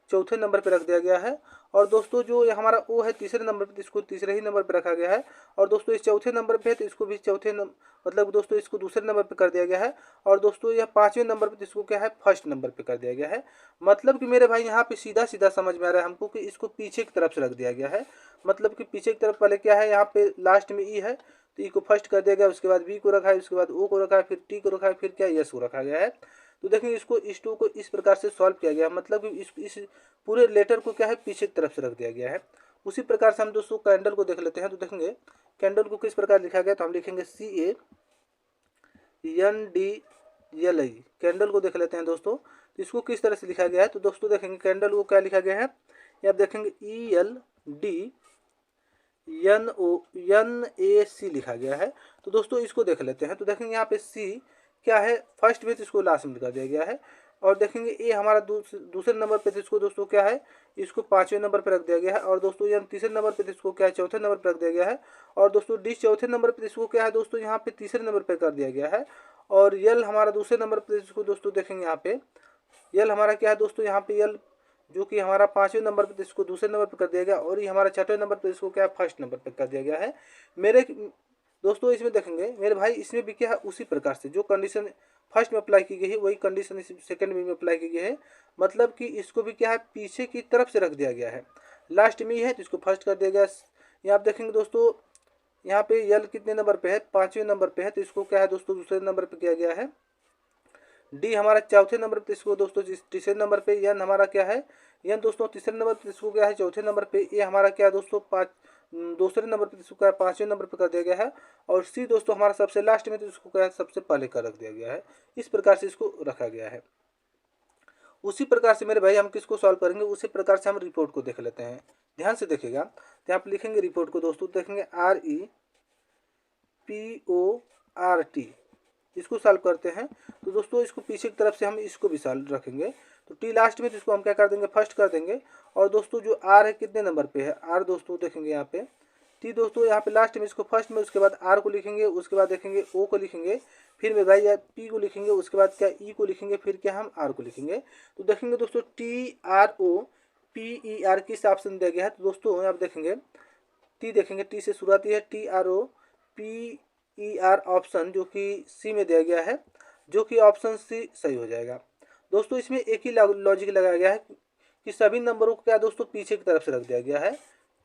चौथे नंबर पे रख दिया गया है। और दोस्तों जो हमारा ओ है तीसरे नंबर पे, तो इसको तीसरे ही नंबर पे रखा गया है। और दोस्तों इस चौथे नंबर पे है, तो इसको भी चौथे मतलब दोस्तों इसको दूसरे नंबर पे कर दिया गया है। और दोस्तों यह पाँचवें नंबर पे, तो इसको क्या है फर्स्ट नंबर पे कर दिया गया है। मतलब कि मेरे भाई यहाँ पे सीधा सीधा समझ में आ रहा है हमको कि इसको पीछे की तरफ से रख दिया गया है। मतलब कि पीछे की तरफ पहले क्या है, यहाँ पे लास्ट में ई है, तो ई को फर्स्ट कर दिया गया, उसके बाद बी को रखा है, उसके बाद ओ को रखा है, फिर टी को रखा है, फिर क्या यस को रखा गया है। तो देखेंगे इसको इस टू को इस प्रकार से सॉल्व किया गया, मतलब कि इस पूरे लेटर को क्या है पीछे की तरफ से रख दिया गया है। उसी प्रकार से हम दोस्तों कैंडल को देख लेते हैं। तो देखेंगे कैंडल को किस प्रकार लिखा गया, तो हम लिखेंगे CANDLI। कैंडल को देख लेते हैं दोस्तों, तो इसको किस तरह से लिखा गया है। तो दोस्तों देखेंगे कैंडल को क्या लिखा गया है, ये आप देखेंगे ELDNAC लिखा गया है। तो दोस्तों इसको देख लेते हैं। तो देखेंगे यहाँ पे सी क्या है फर्स्ट में, तो इसको लास्ट में कर दिया गया है। और देखेंगे ए हमारा दूसरे नंबर पे, तो इसको दोस्तों क्या है, इसको पाँचवें नंबर पे रख दिया गया है। और दोस्तों ये तीसरे नंबर पे, तो इसको क्या है चौथे नंबर पे रख दिया गया है। और दोस्तों डी चौथे नंबर पे, इसको क्या है दोस्तों यहाँ पे तीसरे नंबर पे कर दिया गया है। और यल हमारा दूसरे नंबर पे, इसको दोस्तों देखेंगे यहाँ पे यल हमारा क्या है दोस्तों, यहाँ पे यल जो कि हमारा पाँचवें नंबर पे, इसको दूसरे नंबर पे कर दिया गया। और ये हमारा छठवें नंबर पे, इसको क्या है फर्स्ट नंबर पे कर दिया गया है। मेरे दोस्तों इसमें देखेंगे मेरे भाई, इसमें भी क्या है उसी प्रकार से जो कंडीशन फर्स्ट में अप्लाई की गई है, वही कंडीशन इस सेकंड में अप्लाई की गई है। मतलब कि इसको भी क्या है पीछे की तरफ से रख दिया गया है, लास्ट में ही है, तो इसको फर्स्ट कर दिया गया। यहाँ आप देखेंगे दोस्तों, यहाँ पे यल कितने नंबर पे है, पाँचवें नंबर पे है, तो इसको क्या है दोस्तों दूसरे नंबर पे किया गया है। डी हमारा चौथे नंबर पे, इसको दोस्तों तीसरे नंबर पे। एन हमारा क्या है, एन दोस्तों तीसरे नंबर पे, इसको क्या है चौथे नंबर पे। ए हमारा क्या है दोस्तों दूसरे नंबर पे, इसको क्या है पाँचवें नंबर पे कर दिया गया है। और सी दोस्तों हमारा सबसे लास्ट में, तो इसको क्या है सबसे पहले कर रख दिया गया है। इस प्रकार से इसको रखा गया है। उसी प्रकार से मेरे भाई हम किसको सॉल्व करेंगे, उसी प्रकार से हम रिपोर्ट को देख लेते हैं। ध्यान से देखिएगा, तो यहाँ पे लिखेंगे रिपोर्ट को दोस्तों, देखेंगे REPORT, इसको सॉल्व करते हैं। तो दोस्तों इसको पीछे की तरफ से हम इसको भी सॉल्व रखेंगे। तो टी लास्ट में, तो इसको हम क्या कर देंगे फर्स्ट कर देंगे। और दोस्तों जो आर है कितने नंबर पे है, आर दोस्तों देखेंगे यहाँ पे टी दोस्तों यहाँ पे लास्ट में, इसको फर्स्ट में, उसके बाद आर को लिखेंगे, उसके बाद देखेंगे ओ को लिखेंगे, फिर में भाई पी को लिखेंगे, उसके बाद क्या ई को लिखेंगे, फिर क्या हम आर को लिखेंगे। तो देखेंगे दोस्तों TROPER किस ऑप्शन दिया गया है। तो दोस्तों आप देखेंगे टी, देखेंगे टी से शुरुआती है, TROPER ऑप्शन जो कि सी में दिया गया है, जो कि ऑप्शन सी सही हो जाएगा। दोस्तों इसमें एक ही लॉजिक लगाया गया है कि सभी नंबरों को क्या दोस्तों पीछे की तरफ से रख दिया गया है,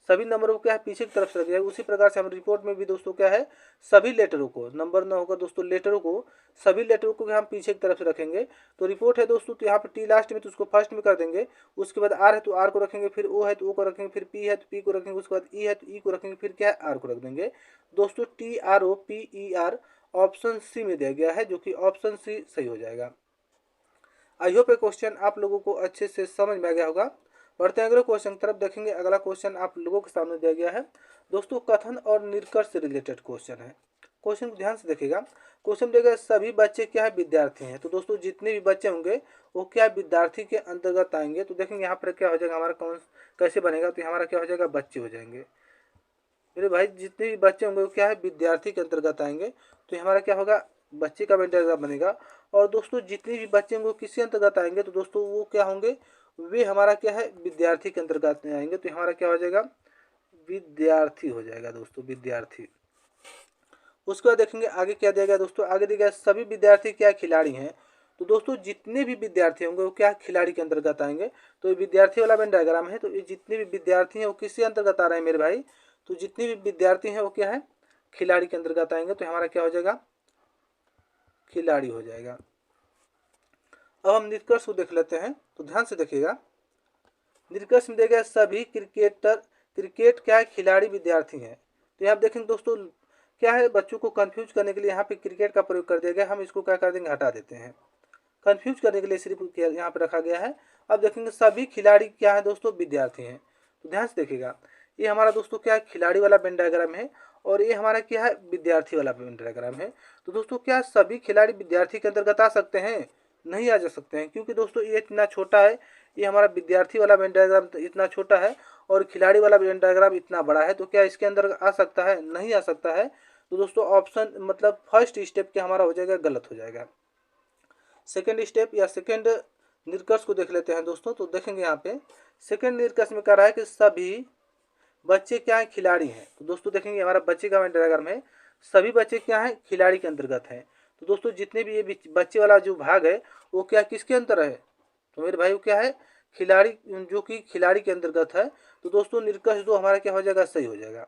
सभी नंबरों को क्या है पीछे की तरफ से रख दिया है। उसी प्रकार से हम रिपोर्ट में भी दोस्तों क्या है सभी लेटरों को, नंबर ना होगा दोस्तों लेटरों को, सभी लेटरों को हम पीछे की तरफ से रखेंगे। तो रिपोर्ट है दोस्तों, तो यहाँ पर टी लास्ट में, तो उसको फर्स्ट में कर देंगे। उसके बाद आर है तो आर को रखेंगे, फिर ओ है तो ओ को रखेंगे, फिर पी है तो पी को रखेंगे, उसके बाद ई है तो ई को रखेंगे, फिर क्या है आर को रख देंगे। दोस्तों TROPER ऑप्शन सी में दिया गया है, जो कि ऑप्शन सी सही हो जाएगा। आई होप ये क्वेश्चन आप लोगों को अच्छे से समझ में आ गया होगा। बढ़ते हैं अगले क्वेश्चन की तरफ। देखेंगे अगला क्वेश्चन आप लोगों के सामने दिया गया है दोस्तों, कथन और निष्कर्ष से रिलेटेड क्वेश्चन है। क्वेश्चन को ध्यान से देखिएगा। क्वेश्चन देगा सभी बच्चे क्या है विद्यार्थी हैं। तो दोस्तों जितने भी बच्चे होंगे वो क्या विद्यार्थी के अंतर्गत आएंगे। तो देखेंगे यहाँ पर क्या हो जाएगा हमारा कौन कैसे बनेगा, तो हमारा क्या हो जाएगा बच्चे हो जाएंगे। मेरे भाई जितने भी बच्चे होंगे वो क्या है विद्यार्थी के अंतर्गत आएंगे। तो हमारा क्या होगा बच्चे का वेन डायग्राम बनेगा। और दोस्तों जितने भी बच्चे वो किसी अंतर्गत आएंगे तो दोस्तों वो क्या होंगे, वे हमारा क्या है, विद्यार्थी के अंतर्गत में आएंगे। तो हमारा क्या हो जाएगा, विद्यार्थी हो जाएगा दोस्तों, विद्यार्थी। उसके बाद देखेंगे आगे क्या दिया गया दोस्तों, आगे दिया गया सभी विद्यार्थी क्या खिलाड़ी हैं। तो दोस्तों जितने भी विद्यार्थी होंगे वो क्या खिलाड़ी के अंतर्गत आएंगे। तो ये विद्यार्थी वाला वेन डायग्राम है। तो ये जितने भी विद्यार्थी हैं वो किसके अंतर्गत आ रहे हैं मेरे भाई, तो जितने भी विद्यार्थी हैं वो क्या है, खिलाड़ी के अंतर्गत आएंगे। तो हमारा क्या हो जाएगा, खिलाड़ी हो जाएगा। अब हम निष्कर्ष को देख लेते हैं। तो ध्यान से देखिएगा, निष्कर्ष में दिया गया सभी क्रिकेट क्या है, खिलाड़ी विद्यार्थी हैं। तो यहाँ देखेंगे दोस्तों क्या है, बच्चों को कंफ्यूज करने के लिए यहाँ पे क्रिकेट का प्रयोग कर दिया गया। हम इसको क्या कर देंगे, हटा देते हैं। कंफ्यूज करने के लिए सिर्फ यहाँ पे रखा गया है। अब देखेंगे सभी खिलाड़ी क्या है दोस्तों, विद्यार्थी हैं। तो ध्यान से देखिएगा, ये हमारा दोस्तों क्या है, खिलाड़ी वाला वेन डायग्राम है और ये हमारा क्या है, विद्यार्थी वाला वेन डायग्राम है। तो दोस्तों क्या सभी खिलाड़ी विद्यार्थी के अंतर्गत आ सकते हैं, नहीं आ जा सकते हैं, क्योंकि दोस्तों ये इतना छोटा है। ये हमारा विद्यार्थी वाला वेन डायग्राम इतना छोटा है और खिलाड़ी वाला वेन डायग्राम इतना बड़ा है। तो क्या इसके अंदर आ सकता है, नहीं आ सकता है। तो दोस्तों ऑप्शन मतलब फर्स्ट स्टेप क्या हमारा हो जाएगा, गलत हो जाएगा। सेकेंड स्टेप या सेकेंड निष्कर्ष को देख लेते हैं दोस्तों। तो देखेंगे यहाँ पे सेकेंड निष्कर्ष में कह रहा है कि सभी बच्चे क्या है, खिलाड़ी हैं। तो दोस्तों देखेंगे हमारा बच्चे का वेन डायग्राम है, सभी बच्चे क्या है, खिलाड़ी के अंतर्गत हैं। तो दोस्तों जितने भी ये बच्चे वाला जो भाग है वो क्या किसके अंतर है, तो मेरे भाई वो क्या है, खिलाड़ी, जो कि खिलाड़ी के अंतर्गत है। तो दोस्तों निष्कर्ष 2 हमारा क्या हो जाएगा, सही हो जाएगा।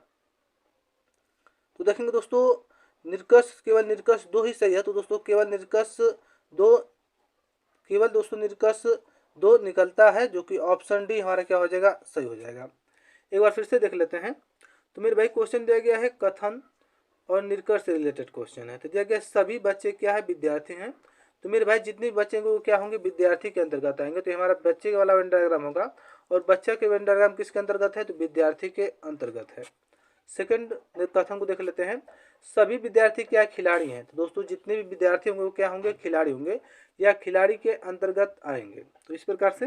तो देखेंगे दोस्तों निष्कर्ष केवल निष्कर्ष 2 ही सही है। तो दोस्तों केवल निष्कर्ष 2 निकलता है, जो कि ऑप्शन डी हमारा क्या हो जाएगा, सही हो जाएगा। एक बार फिर से देख लेते हैं। तो मेरे भाई क्वेश्चन दिया गया है कथन और निष्कर्ष से रिलेटेड क्वेश्चन है। तो दिया गया सभी बच्चे क्या है, विद्यार्थी हैं। तो मेरे भाई जितने भी बच्चे होंगे वो क्या होंगे, विद्यार्थी के अंतर्गत आएंगे। तो हमारा बच्चे वाला वेन डायग्राम होगा और बच्चा के वेन डायग्राम किसके अंतर्गत है, तो विद्यार्थी के अंतर्गत है। सेकंड कथन को देख लेते हैं, सभी विद्यार्थी क्या खिलाड़ी हैं। तो दोस्तों जितने भी विद्यार्थी होंगे वो क्या होंगे, खिलाड़ी होंगे या खिलाड़ी के अंतर्गत आएंगे। तो इस प्रकार से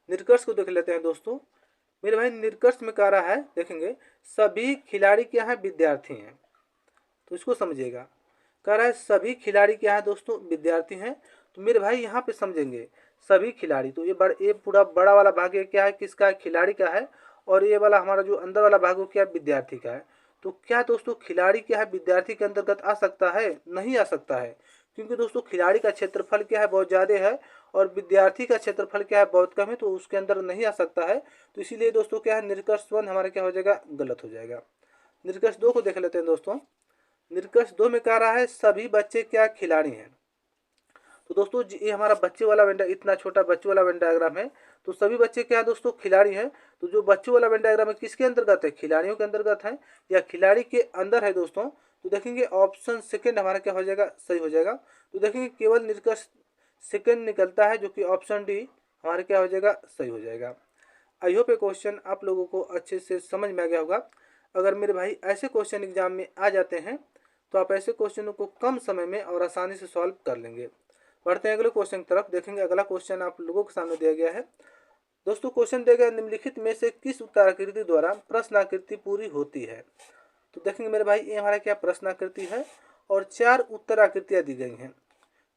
निष्कर्ष को देख लेते हैं दोस्तों। मेरे भाई निष्कर्ष में कह रहा है, देखेंगे सभी खिलाड़ी क्या है, विद्यार्थी हैं। तो इसको समझिएगा, कह रहा है सभी खिलाड़ी क्या है दोस्तों, विद्यार्थी हैं। तो मेरे भाई यहाँ पे समझेंगे सभी खिलाड़ी, तो ये पूरा बड़ा वाला भाग ये क्या है, किसका है, खिलाड़ी का है। और ये वाला हमारा जो अंदर वाला भाग वो क्या है, विद्यार्थी का है। तो क्या दोस्तों खिलाड़ी क्या है, विद्यार्थी के अंतर्गत आ सकता है, नहीं आ सकता है, क्योंकि दोस्तों खिलाड़ी का क्षेत्रफल क्या है, बहुत ज़्यादा है और विद्यार्थी का क्षेत्रफल क्या है, बहुत कम है। तो उसके अंदर नहीं आ सकता है। तो इसीलिए दोस्तों क्या है, निष्कर्ष 1 हमारा क्या हो जाएगा, गलत हो जाएगा। निष्कर्ष 2 को देख लेते हैं दोस्तों। निष्कर्ष 2 में कह रहा है सभी बच्चे क्या खिलाड़ी हैं। तो दोस्तों ये हमारा बच्चे वाला इतना छोटा बच्चे वाला वेन डायग्राम है। तो सभी बच्चे क्या है दोस्तों, खिलाड़ी हैं। तो जो बच्चे वाला वेन डायग्राम है किसके अंतर्गत है, खिलाड़ियों के अंतर्गत है या खिलाड़ी के अंदर है दोस्तों। तो देखेंगे ऑप्शन सेकंड हमारा क्या हो जाएगा, सही हो जाएगा। तो देखेंगे केवल निष्कर्ष सेकंड निकलता है, जो कि ऑप्शन डी हमारा क्या हो जाएगा, सही हो जाएगा। आई होप ये क्वेश्चन आप लोगों को अच्छे से समझ में आ गया होगा। अगर मेरे भाई ऐसे क्वेश्चन एग्जाम में आ जाते हैं तो आप ऐसे क्वेश्चनों को कम समय में और आसानी से सॉल्व कर लेंगे। बढ़ते हैं अगले क्वेश्चन की तरफ। देखेंगे अगला क्वेश्चन आप लोगों के सामने दिया गया है दोस्तों। क्वेश्चन दिया गया निम्नलिखित में से किस उत्तराकृति द्वारा प्रश्नाकृति पूरी होती है। तो देखेंगे मेरे भाई ये हमारा क्या प्रश्नाकृति है और 4 उत्तराकृतियाँ दी गई हैं।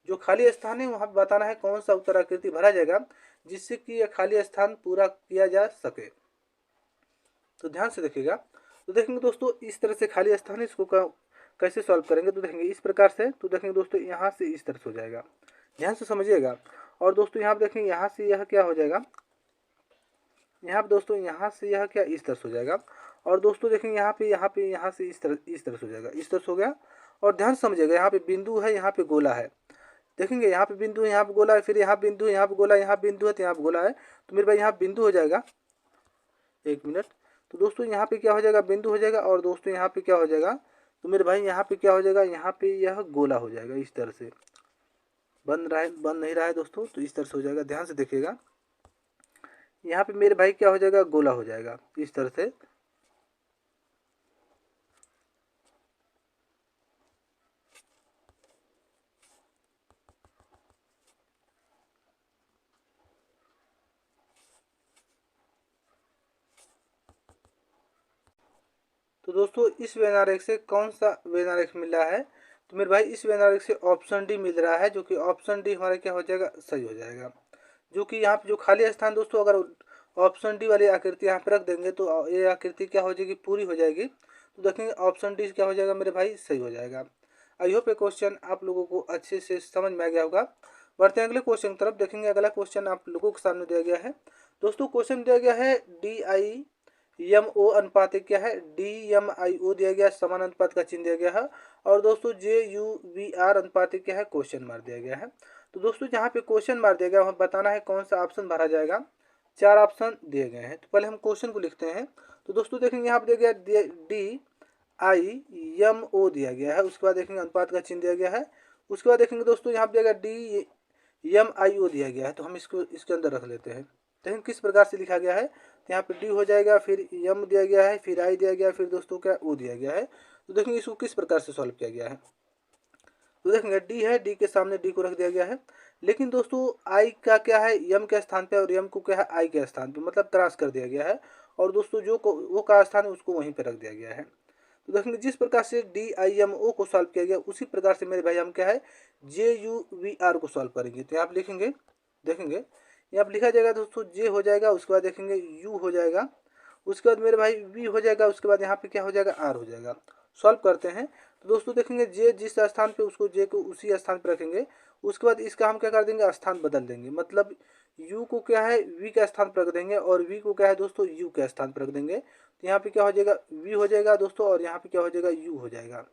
जो खाली स्थान है वहाँ बताना है कौन सा उत्तराकृति भरा जाएगा जिससे कि यह खाली स्थान पूरा किया जा सके। तो ध्यान से देखिएगा। तो देखेंगे दोस्तों इस तरह से खाली स्थान है, इसको कैसे सॉल्व करेंगे। तो देखेंगे इस प्रकार से। तो देखेंगे दोस्तों यहाँ से इस तरह से हो जाएगा, ध्यान से समझिएगा। और दोस्तों यहाँ पर देखेंगे यहाँ से यह क्या हो जाएगा, यहाँ पर दोस्तों यहाँ से यह क्या इस तरह से हो जाएगा। और दोस्तों देखेंगे यहाँ से इस तरह से हो जाएगा, इस तरह से हो गया। और ध्यान से समझिएगा यहाँ पे बिंदु है, यहाँ पे गोला है। देखेंगे यहाँ पे बिंदु है, यहाँ पे गोला है, फिर यहाँ बिंदु है, यहाँ पे गोला, यहाँ बिंदु है, तो यहाँ पे गोला है। तो मेरे भाई यहाँ बिंदु हो जाएगा, एक मिनट। तो दोस्तों यहाँ पे क्या हो जाएगा, बिंदु हो जाएगा। और दोस्तों यहाँ पे क्या हो जाएगा, तो मेरे भाई यहाँ पे क्या हो जाएगा, यहाँ पे यह गोला हो जाएगा। इस तरह से बन नहीं रहा है दोस्तों, तो इस तरह से हो जाएगा। ध्यान से देखिएगा यहाँ पे मेरे भाई क्या हो जाएगा, गोला हो जाएगा इस तरह से। तो दोस्तों इस वेनारेख से कौन सा वेनारेख मिला है, तो मेरे भाई इस व्यंजनार्थ से ऑप्शन डी मिल रहा है, जो कि ऑप्शन डी हमारा क्या हो जाएगा, सही हो जाएगा। जो कि यहाँ पे जो खाली स्थान दोस्तों, अगर ऑप्शन डी वाली आकृति यहाँ पे रख देंगे तो ये आकृति क्या हो जाएगी, पूरी हो जाएगी। तो देखेंगे ऑप्शन डी क्या हो जाएगा मेरे भाई, सही हो जाएगा। आई होप ये क्वेश्चन आप लोगों को अच्छे से समझ में आ गया होगा। बढ़ते हैं अगले क्वेश्चन की तरफ। देखेंगे अगला क्वेश्चन आप लोगों के सामने दिया गया है दोस्तों। क्वेश्चन दिया गया है DIMO अनुपात क्या है, DMIO दिया गया, समान अनुपात का चिन्ह दिया गया है। और दोस्तों JUVR अनुपात क्या है, क्वेश्चन मार्क दिया गया है। तो दोस्तों जहाँ पे क्वेश्चन मार्क दिया गया वहाँ बताना है कौन सा ऑप्शन भरा जाएगा। 4 ऑप्शन दिए गए हैं, तो पहले हम क्वेश्चन को लिखते हैं। तो दोस्तों देखेंगे यहाँ पे दिया गया DIMO दिया गया है, उसके बाद देखेंगे अनुपात का चिन्ह दिया गया है। उसके बाद देखेंगे दोस्तों यहाँ पे दिया गया DMIO दिया गया है, तो हम इसको इसके अंदर रख लेते हैं। देखें किस प्रकार से लिखा गया है। तो यहाँ पे डी हो जाएगा, फिर एम दिया गया है, फिर आई दिया गया है, फिर दोस्तों क्या ओ दिया गया है। तो देखेंगे इसको किस प्रकार से सॉल्व किया गया है। तो देखेंगे डी है, डी के सामने डी को रख दिया गया है। लेकिन दोस्तों आई का क्या है, यम के स्थान पे, और यम को क्या है, आई के स्थान पे, मतलब क्रॉस कर दिया गया है। और दोस्तों जो को वो का स्थान है उसको वहीं पे रख दिया गया है। तो देखेंगे जिस प्रकार से DIMO को सॉल्व किया गया उसी प्रकार से मेरे भाई हम क्या है JUVR को सॉल्व करेंगे। तो यहाँ पे लिखेंगे, देखेंगे यहाँ पे लिखा जाएगा दोस्तों जे हो जाएगा, उसके बाद देखेंगे यू हो जाएगा, उसके बाद मेरे भाई वी हो जाएगा, उसके बाद यहाँ पे क्या हो जाएगा, आर हो जाएगा। सॉल्व करते हैं तो दोस्तों देखेंगे जे जिस स्थान पे उसको जे को उसी स्थान पे रखेंगे। उसके बाद इसका हम क्या कर देंगे, स्थान बदल देंगे, मतलब यू को क्या है वी के स्थान पर रख देंगे, और वी को क्या है दोस्तों यू के स्थान पर रख देंगे। तो यहाँ पे क्या हो जाएगा, वी हो जाएगा दोस्तों, और यहाँ पे क्या हो जाएगा, यू हो जाएगा।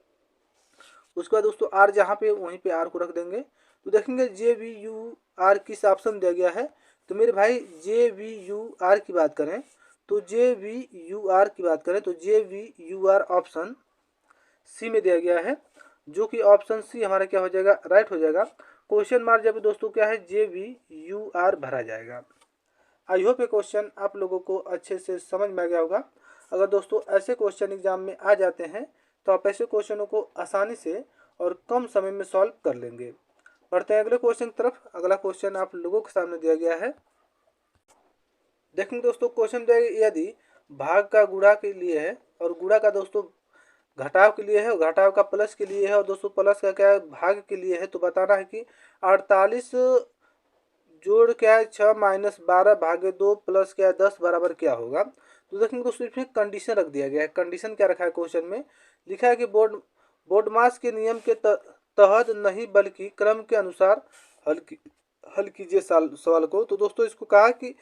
उसके बाद दोस्तों आर जहाँ पे वहीं पे आर को रख देंगे। तो देखेंगे JVUR किस ऑप्शन दिया गया है। तो मेरे भाई JVUR की बात करें तो JVUR की बात करें तो JVUR ऑप्शन सी में दिया गया है, जो कि ऑप्शन सी हमारा क्या हो जाएगा, राइट हो जाएगा। क्वेश्चन मार्क जब दोस्तों क्या है JVUR भरा जाएगा। आई होप ये क्वेश्चन आप लोगों को अच्छे से समझ में आ गया होगा। अगर दोस्तों ऐसे क्वेश्चन एग्जाम में आ जाते हैं तो आप ऐसे क्वेश्चनों को आसानी से और कम समय में सॉल्व कर लेंगे। बढ़ते हैं अगले क्वेश्चन की तरफ। अगला क्वेश्चन आप लोगों के सामने दिया गया है। देखेंगे दोस्तों क्वेश्चन दिया गया, यदि भाग का गुणा के लिए है और गुणा का दोस्तों घटाव के लिए है, और घटाव का प्लस के लिए है, और दोस्तों प्लस का क्या है भाग के लिए है। तो बताना है कि 48 जोड़ क्या है 6 माइनस 12 भागे 2 प्लस क्या है 10 बराबर क्या होगा। तो देखेंगे दोस्तों इसमें कंडीशन रख दिया गया है। कंडीशन क्या रखा है क्वेश्चन में, लिखा है कि बोर्डमास के नियम के तहत नहीं बल्कि क्रम के अनुसार हल कीजिए सवाल को। तो दोस्तों इसको कहा कि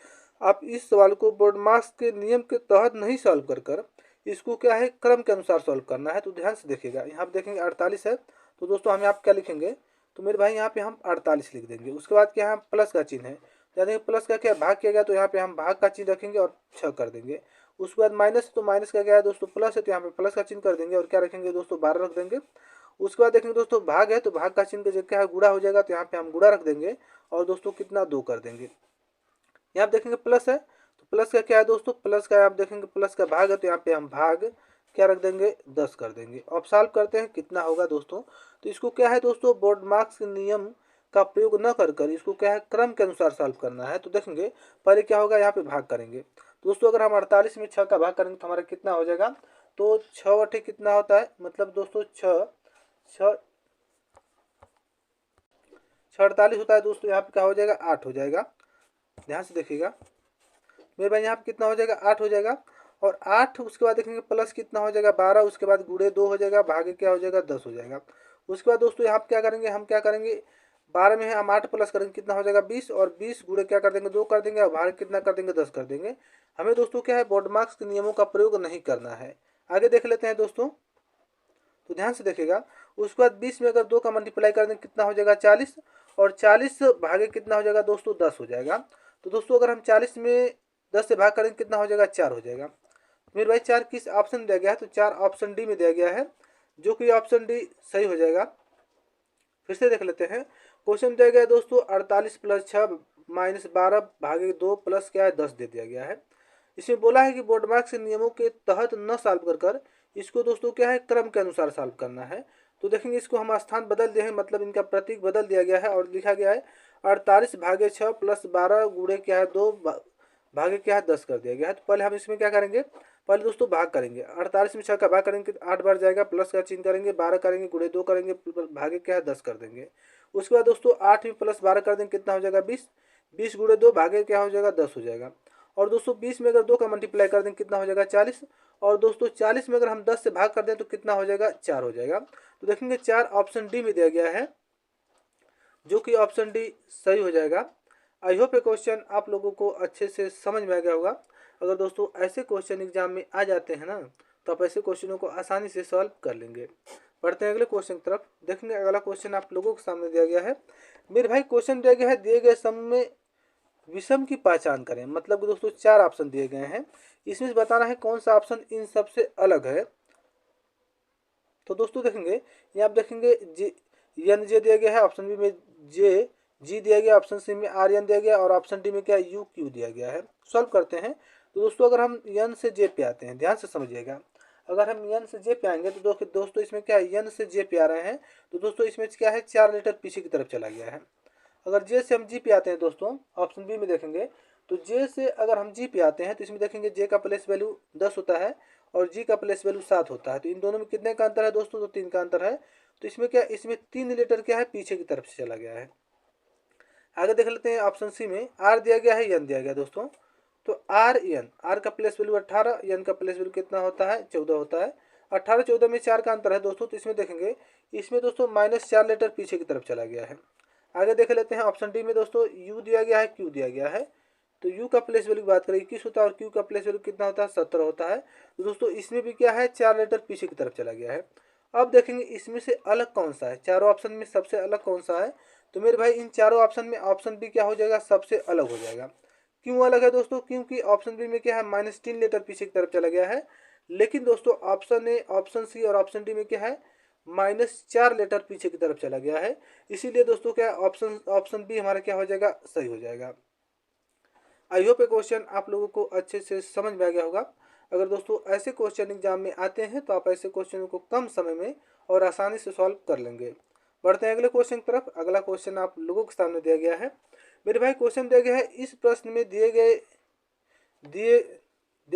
आप इस सवाल को बोर्डमास के नियम के तहत नहीं सॉल्व कर इसको क्या है क्रम के अनुसार सॉल्व करना है। तो ध्यान से देखिएगा, यहाँ पे देखेंगे 48 है, तो दोस्तों हम यहाँ पे क्या लिखेंगे, तो मेरे भाई यहाँ पे हम 48 लिख देंगे। उसके बाद क्या है प्लस का चिन्ह है, यानी प्लस का क्या भाग किया गया, तो यहाँ पे हम भाग का चिन्ह रखेंगे और 6 कर देंगे। उसके बाद माइनस, तो माइनस का क्या है दोस्तों प्लस है, तो यहाँ पे प्लस का चिन्ह कर देंगे और क्या रखेंगे दोस्तों 12 रख देंगे। उसके बाद देखेंगे दोस्तों भाग है, तो भाग का चिन्ह का जगह क्या है गुणा हो जाएगा, तो यहाँ पे हम गुणा रख देंगे और दोस्तों कितना 2 कर देंगे। यहाँ पे देखेंगे प्लस है, तो प्लस का क्या है दोस्तों, प्लस का आप देखेंगे प्लस का भाग है, तो यहाँ पे हम भाग क्या रख देंगे 10 कर देंगे। अब सॉल्व करते हैं कितना होगा दोस्तों। तो इसको क्या है दोस्तों बोर्ड मार्क्स नियम का प्रयोग न कर इसको क्या है क्रम के अनुसार सॉल्व करना है। तो देखेंगे पहले क्या होगा, यहाँ पे भाग करेंगे। दोस्तों अगर हम 48 में 6 का भाग करेंगे तो हमारा कितना हो जाएगा, तो 6 बटे कितना होता है, मतलब दोस्तों 6 48 होता है दोस्तों, यहाँ पे क्या हो जाएगा 8 हो जाएगा। ध्यान से देखिएगा मेरे भाई, यहाँ पे कितना हो जाएगा 8 हो जाएगा, और 8 उसके बाद देखेंगे प्लस कितना हो जाएगा 12, उसके बाद गुणे 2 हो जाएगा, भागे क्या हो जाएगा 10 हो जाएगा। उसके बाद दोस्तों यहाँ पे क्या करेंगे, हम क्या करेंगे 12 में है हम 8 प्लस करेंगे कितना हो जाएगा 20, और 20 गुणे क्या कर देंगे 2 कर देंगे, और भागे कितना कर देंगे 10 कर देंगे। हमें दोस्तों क्या है बोर्ड मार्क्स के नियमों का प्रयोग नहीं करना है। आगे देख लेते हैं दोस्तों, तो ध्यान से देखेगा। उसके बाद 20 में अगर 2 का मल्टीप्लाई कर देंगे कितना हो जाएगा 40, और 40 भागे कितना हो जाएगा दोस्तों 10 हो जाएगा। तो दोस्तों अगर हम 40 में 10 से भाग करेंगे कितना हो जाएगा 4 हो जाएगा। मेरे भाई 4 किस ऑप्शन दिया गया है, तो 4 ऑप्शन डी में दिया गया है, जो कि ऑप्शन डी सही हो जाएगा। फिर से देख लेते हैं क्वेश्चन दिया गया है दोस्तों 48 प्लस 6 माइनस 12 भागे 2 प्लस क्या है 10 दे दिया गया है। इसमें बोला है कि बोर्ड मार्क्स के नियमों के तहत न सॉल्व कर इसको दोस्तों क्या है क्रम के अनुसार सॉल्व करना है। तो देखेंगे इसको हम स्थान बदल दिए हैं, मतलब इनका प्रतीक बदल दिया गया है, और लिखा गया है 48 भागे 6 प्लस 12 गुणे क्या है 2 भागे क्या है 10 कर दिया गया है। तो पहले हम इसमें क्या करेंगे, पहले दोस्तों भाग करेंगे, 48 में 6 का भाग करेंगे, 8 बार जाएगा, प्लस का चिन्ह करेंगे, 12 करेंगे, गुणे 2 करेंगे, भागे क्या है 10 कर देंगे। उसके बाद दोस्तों 8 में प्लस 12 कर देंगे, कितना हो जाएगा 20, 20 गुणे 2 भागे क्या हो जाएगा 10 हो जाएगा। और दोस्तों 20 में अगर 2 का मल्टीप्लाई कर देंगे कितना हो जाएगा 40। और दोस्तों 40 में अगर हम 10 से भाग कर दें तो कितना हो जाएगा 4 हो जाएगा। तो देखेंगे 4 ऑप्शन डी में दिया गया है, जो कि ऑप्शन डी सही हो जाएगा। आई होप ये क्वेश्चन आप लोगों को अच्छे से समझ में आ गया होगा। अगर दोस्तों ऐसे क्वेश्चन एग्जाम में आ जाते हैं ना, तो आप ऐसे क्वेश्चनों को आसानी से सॉल्व कर लेंगे। बढ़ते हैं अगले क्वेश्चन की तरफ। देखेंगे अगला क्वेश्चन आप लोगों के सामने दिया गया है। मेरे भाई क्वेश्चन दिया गया है, दिए गए सम में विषम की पहचान करें। मतलब कि दोस्तों 4 ऑप्शन दिए गए हैं, इसमें से बताना है कौन सा ऑप्शन इन सबसे अलग है। तो दोस्तों देखेंगे यहाँ आप देखेंगे एन जे दिया गया है, ऑप्शन बी में जे जी दिया गया, ऑप्शन सी में आर एन दिया गया, और ऑप्शन डी में क्या यू क्यू दिया गया है। सॉल्व करते हैं। तो दोस्तों अगर हम एन से जे पे आते हैं, ध्यान से समझिएगा, अगर हम एन से जे पे आएंगे तो दोस्तों इसमें क्या है, एन से जे पे आ रहे हैं तो दोस्तों इसमें क्या है 4 लेटर पीछे की तरफ चला गया है। अगर जे से हम जी पे आते हैं दोस्तों, ऑप्शन बी में देखेंगे, तो जे से अगर हम जी पे आते हैं तो इसमें देखेंगे जे का प्लेस वैल्यू 10 होता है और जी का प्लेस वैल्यू 7 होता है। तो इन दोनों में कितने का अंतर है दोस्तों, तो 3 का अंतर है। तो इसमें क्या, इसमें 3 लेटर क्या है पीछे की तरफ से चला गया है। आगे देख लेते हैं ऑप्शन सी में आर दिया गया है, एन दिया गया दोस्तों। तो आर एन, आर का प्लेस वैल्यू 18, एन का प्लेस वैल्यू कितना होता है 14 होता है। 18 14 में 4 का अंतर है दोस्तों। तो इसमें देखेंगे इसमें दोस्तों -4 लेटर पीछे की तरफ चला गया है। आगे देख लेते हैं ऑप्शन डी में दोस्तों, यू दिया गया है, क्यू दिया गया है। तो यू का प्लेस वैल्यू की बात करें 21 होता है और क्यू का प्लेस वैल्यू कितना होता है 17 होता है। तो दोस्तों इसमें भी क्या है 4 लेटर पीछे की तरफ चला गया है। अब देखेंगे इसमें से अलग कौन सा है, चारों ऑप्शन में सबसे अलग कौन सा है। तो मेरे भाई इन चारों ऑप्शन में ऑप्शन बी क्या हो जाएगा, सबसे अलग हो जाएगा। क्यों अलग है दोस्तों, क्योंकि ऑप्शन बी में क्या है -3 लेटर पीछे की तरफ चला गया है। लेकिन दोस्तों ऑप्शन ए, ऑप्शन सी और ऑप्शन डी में क्या है -4 लेटर पीछे की तरफ चला गया है। इसीलिए दोस्तों क्या ऑप्शन बी हमारा क्या हो जाएगा, सही हो जाएगा। आई होप ये क्वेश्चन आप लोगों को अच्छे से समझ में आ गया होगा। अगर दोस्तों ऐसे क्वेश्चन एग्जाम में आते हैं तो आप ऐसे क्वेश्चनों को कम समय में और आसानी से सॉल्व कर लेंगे। बढ़ते हैं अगले क्वेश्चन की तरफ। अगला क्वेश्चन आप लोगों के सामने दिया गया है। मेरे भाई क्वेश्चन दिया गया है, इस प्रश्न में दिए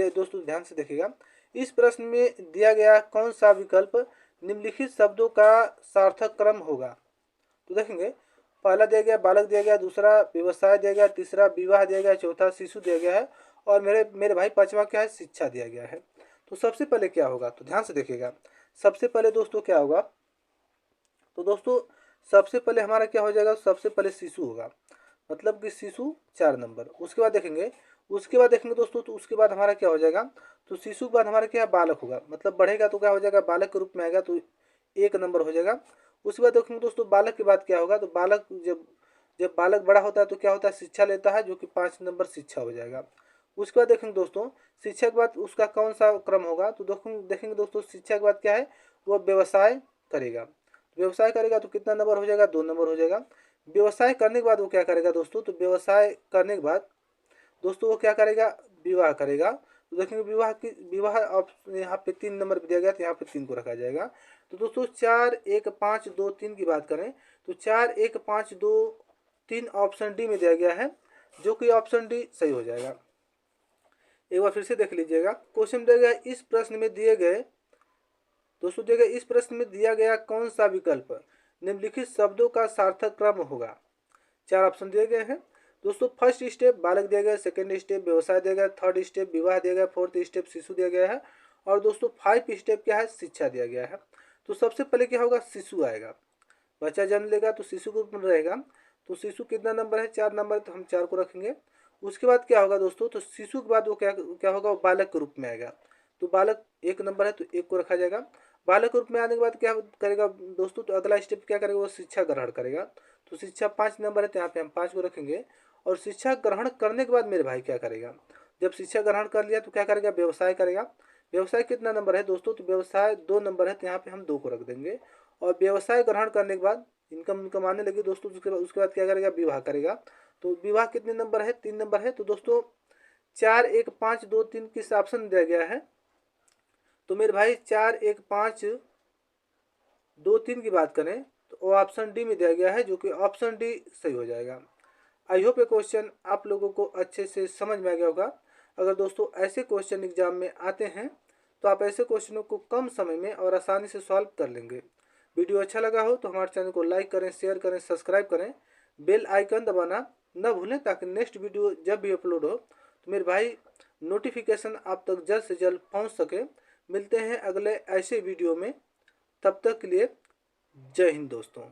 दोस्तों ध्यान से देखिएगा, इस प्रश्न में दिया गया कौन सा विकल्प निम्नलिखित शब्दों का सार्थक क्रम होगा। तो देखेंगे पहला दिया गया बालक दिया गया, दूसरा व्यवसाय दिया गया, तीसरा विवाह दिया गया, चौथा शिशु दिया गया है, और मेरे भाई पांचवा क्या है, शिक्षा दिया गया है। तो सबसे पहले क्या होगा, तो ध्यान से देखिएगा, सबसे पहले दोस्तों क्या होगा, तो दोस्तों सबसे पहले हमारा क्या हो जाएगा, सबसे पहले शिशु होगा, मतलब कि शिशु 4 नंबर। उसके बाद देखेंगे दोस्तों, तो उसके बाद हमारा क्या हो जाएगा, तो शिशु के बाद हमारा क्या बालक होगा, मतलब बढ़ेगा तो क्या हो जाएगा, बालक के रूप में आएगा तो 1 नंबर हो जाएगा। उसके बाद देखेंगे दोस्तों बालक के बाद क्या होगा, तो बालक जब जब बालक बड़ा होता है तो क्या होता है, शिक्षा लेता है, जो कि 5 नंबर शिक्षा हो जाएगा। उसके बाद देखेंगे दोस्तों शिक्षा के बाद उसका कौन सा क्रम होगा, तो देखेंगे दोस्तों शिक्षा के बाद क्या है, वो व्यवसाय करेगा। व्यवसाय करेगा तो कितना नंबर हो जाएगा, 2 नंबर हो जाएगा। व्यवसाय करने के बाद वो क्या करेगा दोस्तों, तो व्यवसाय करने के बाद दोस्तों वो क्या करेगा, विवाह करेगा। तो देखेंगे विवाह अब यहाँ पे 3 नंबर दिया गया, तो यहाँ पे 3 को रखा जाएगा। तो दोस्तों 4 1 5 2 3 की बात करें तो 4 1 5 2 3 ऑप्शन डी में दिया गया है, जो कि ऑप्शन डी सही हो जाएगा। एक बार फिर से देख लीजिएगा, क्वेश्चन दिया गया इस प्रश्न में दिए गए दोस्तों दिया गया इस प्रश्न में दिया गया कौन सा विकल्प निम्नलिखित शब्दों का सार्थक क्रम होगा। 4 ऑप्शन दिए गए हैं दोस्तों। फर्स्ट स्टेप बालक दिया गया, सेकंड स्टेप व्यवसाय दिया गया, थर्ड स्टेप विवाह दिया गया, फोर्थ स्टेप शिशु दिया गया है, और दोस्तों 5 स्टेप क्या है, शिक्षा दिया गया है। तो सबसे पहले क्या होगा, शिशु आएगा। बच्चा जन्म लेगा तो शिशु के रूप में रहेगा। तो शिशु कितना नंबर है, 4 नंबर, तो हम 4 को रखेंगे। उसके बाद क्या होगा दोस्तों, तो शिशु के बाद वो क्या होगा, वो बालक के रूप में आएगा। तो बालक 1 नंबर है तो 1 को रखा जाएगा। बालक के रूप में आने के बाद क्या करेगा दोस्तों, तो अगला स्टेप क्या करेगा, वो शिक्षा ग्रहण करेगा। तो शिक्षा 5 नंबर है तो यहाँ पे हम 5 को रखेंगे। और शिक्षा ग्रहण करने के बाद मेरे भाई क्या करेगा, जब शिक्षा ग्रहण कर लिया तो क्या करेगा, व्यवसाय करेगा। व्यवसाय कितना नंबर है दोस्तों, तो व्यवसाय 2 नंबर है तो यहाँ पे हम 2 को रख देंगे। और व्यवसाय ग्रहण करने के बाद इनकम आने लगी दोस्तों, उसके बाद क्या करेगा, विवाह करेगा। तो विवाह कितने नंबर है, 3 नंबर है। तो दोस्तों 4 1 5 2 3 किस ऑप्शन दिया गया है, तो मेरे भाई 4 1 5 2 3 की बात करें तो वो ऑप्शन डी में दिया गया है, जो कि ऑप्शन डी सही हो जाएगा। आई होप ये क्वेश्चन आप लोगों को अच्छे से समझ में आ गया होगा। अगर दोस्तों ऐसे क्वेश्चन एग्जाम में आते हैं तो आप ऐसे क्वेश्चनों को कम समय में और आसानी से सॉल्व कर लेंगे। वीडियो अच्छा लगा हो तो हमारे चैनल को लाइक करें, शेयर करें, सब्सक्राइब करें, बेल आइकन दबाना न भूलें ताकि नेक्स्ट वीडियो जब भी अपलोड हो तो मेरे भाई नोटिफिकेशन आप तक जल्द से जल्द पहुंच सके। मिलते हैं अगले ऐसे वीडियो में, तब तक के लिए जय हिंद दोस्तों।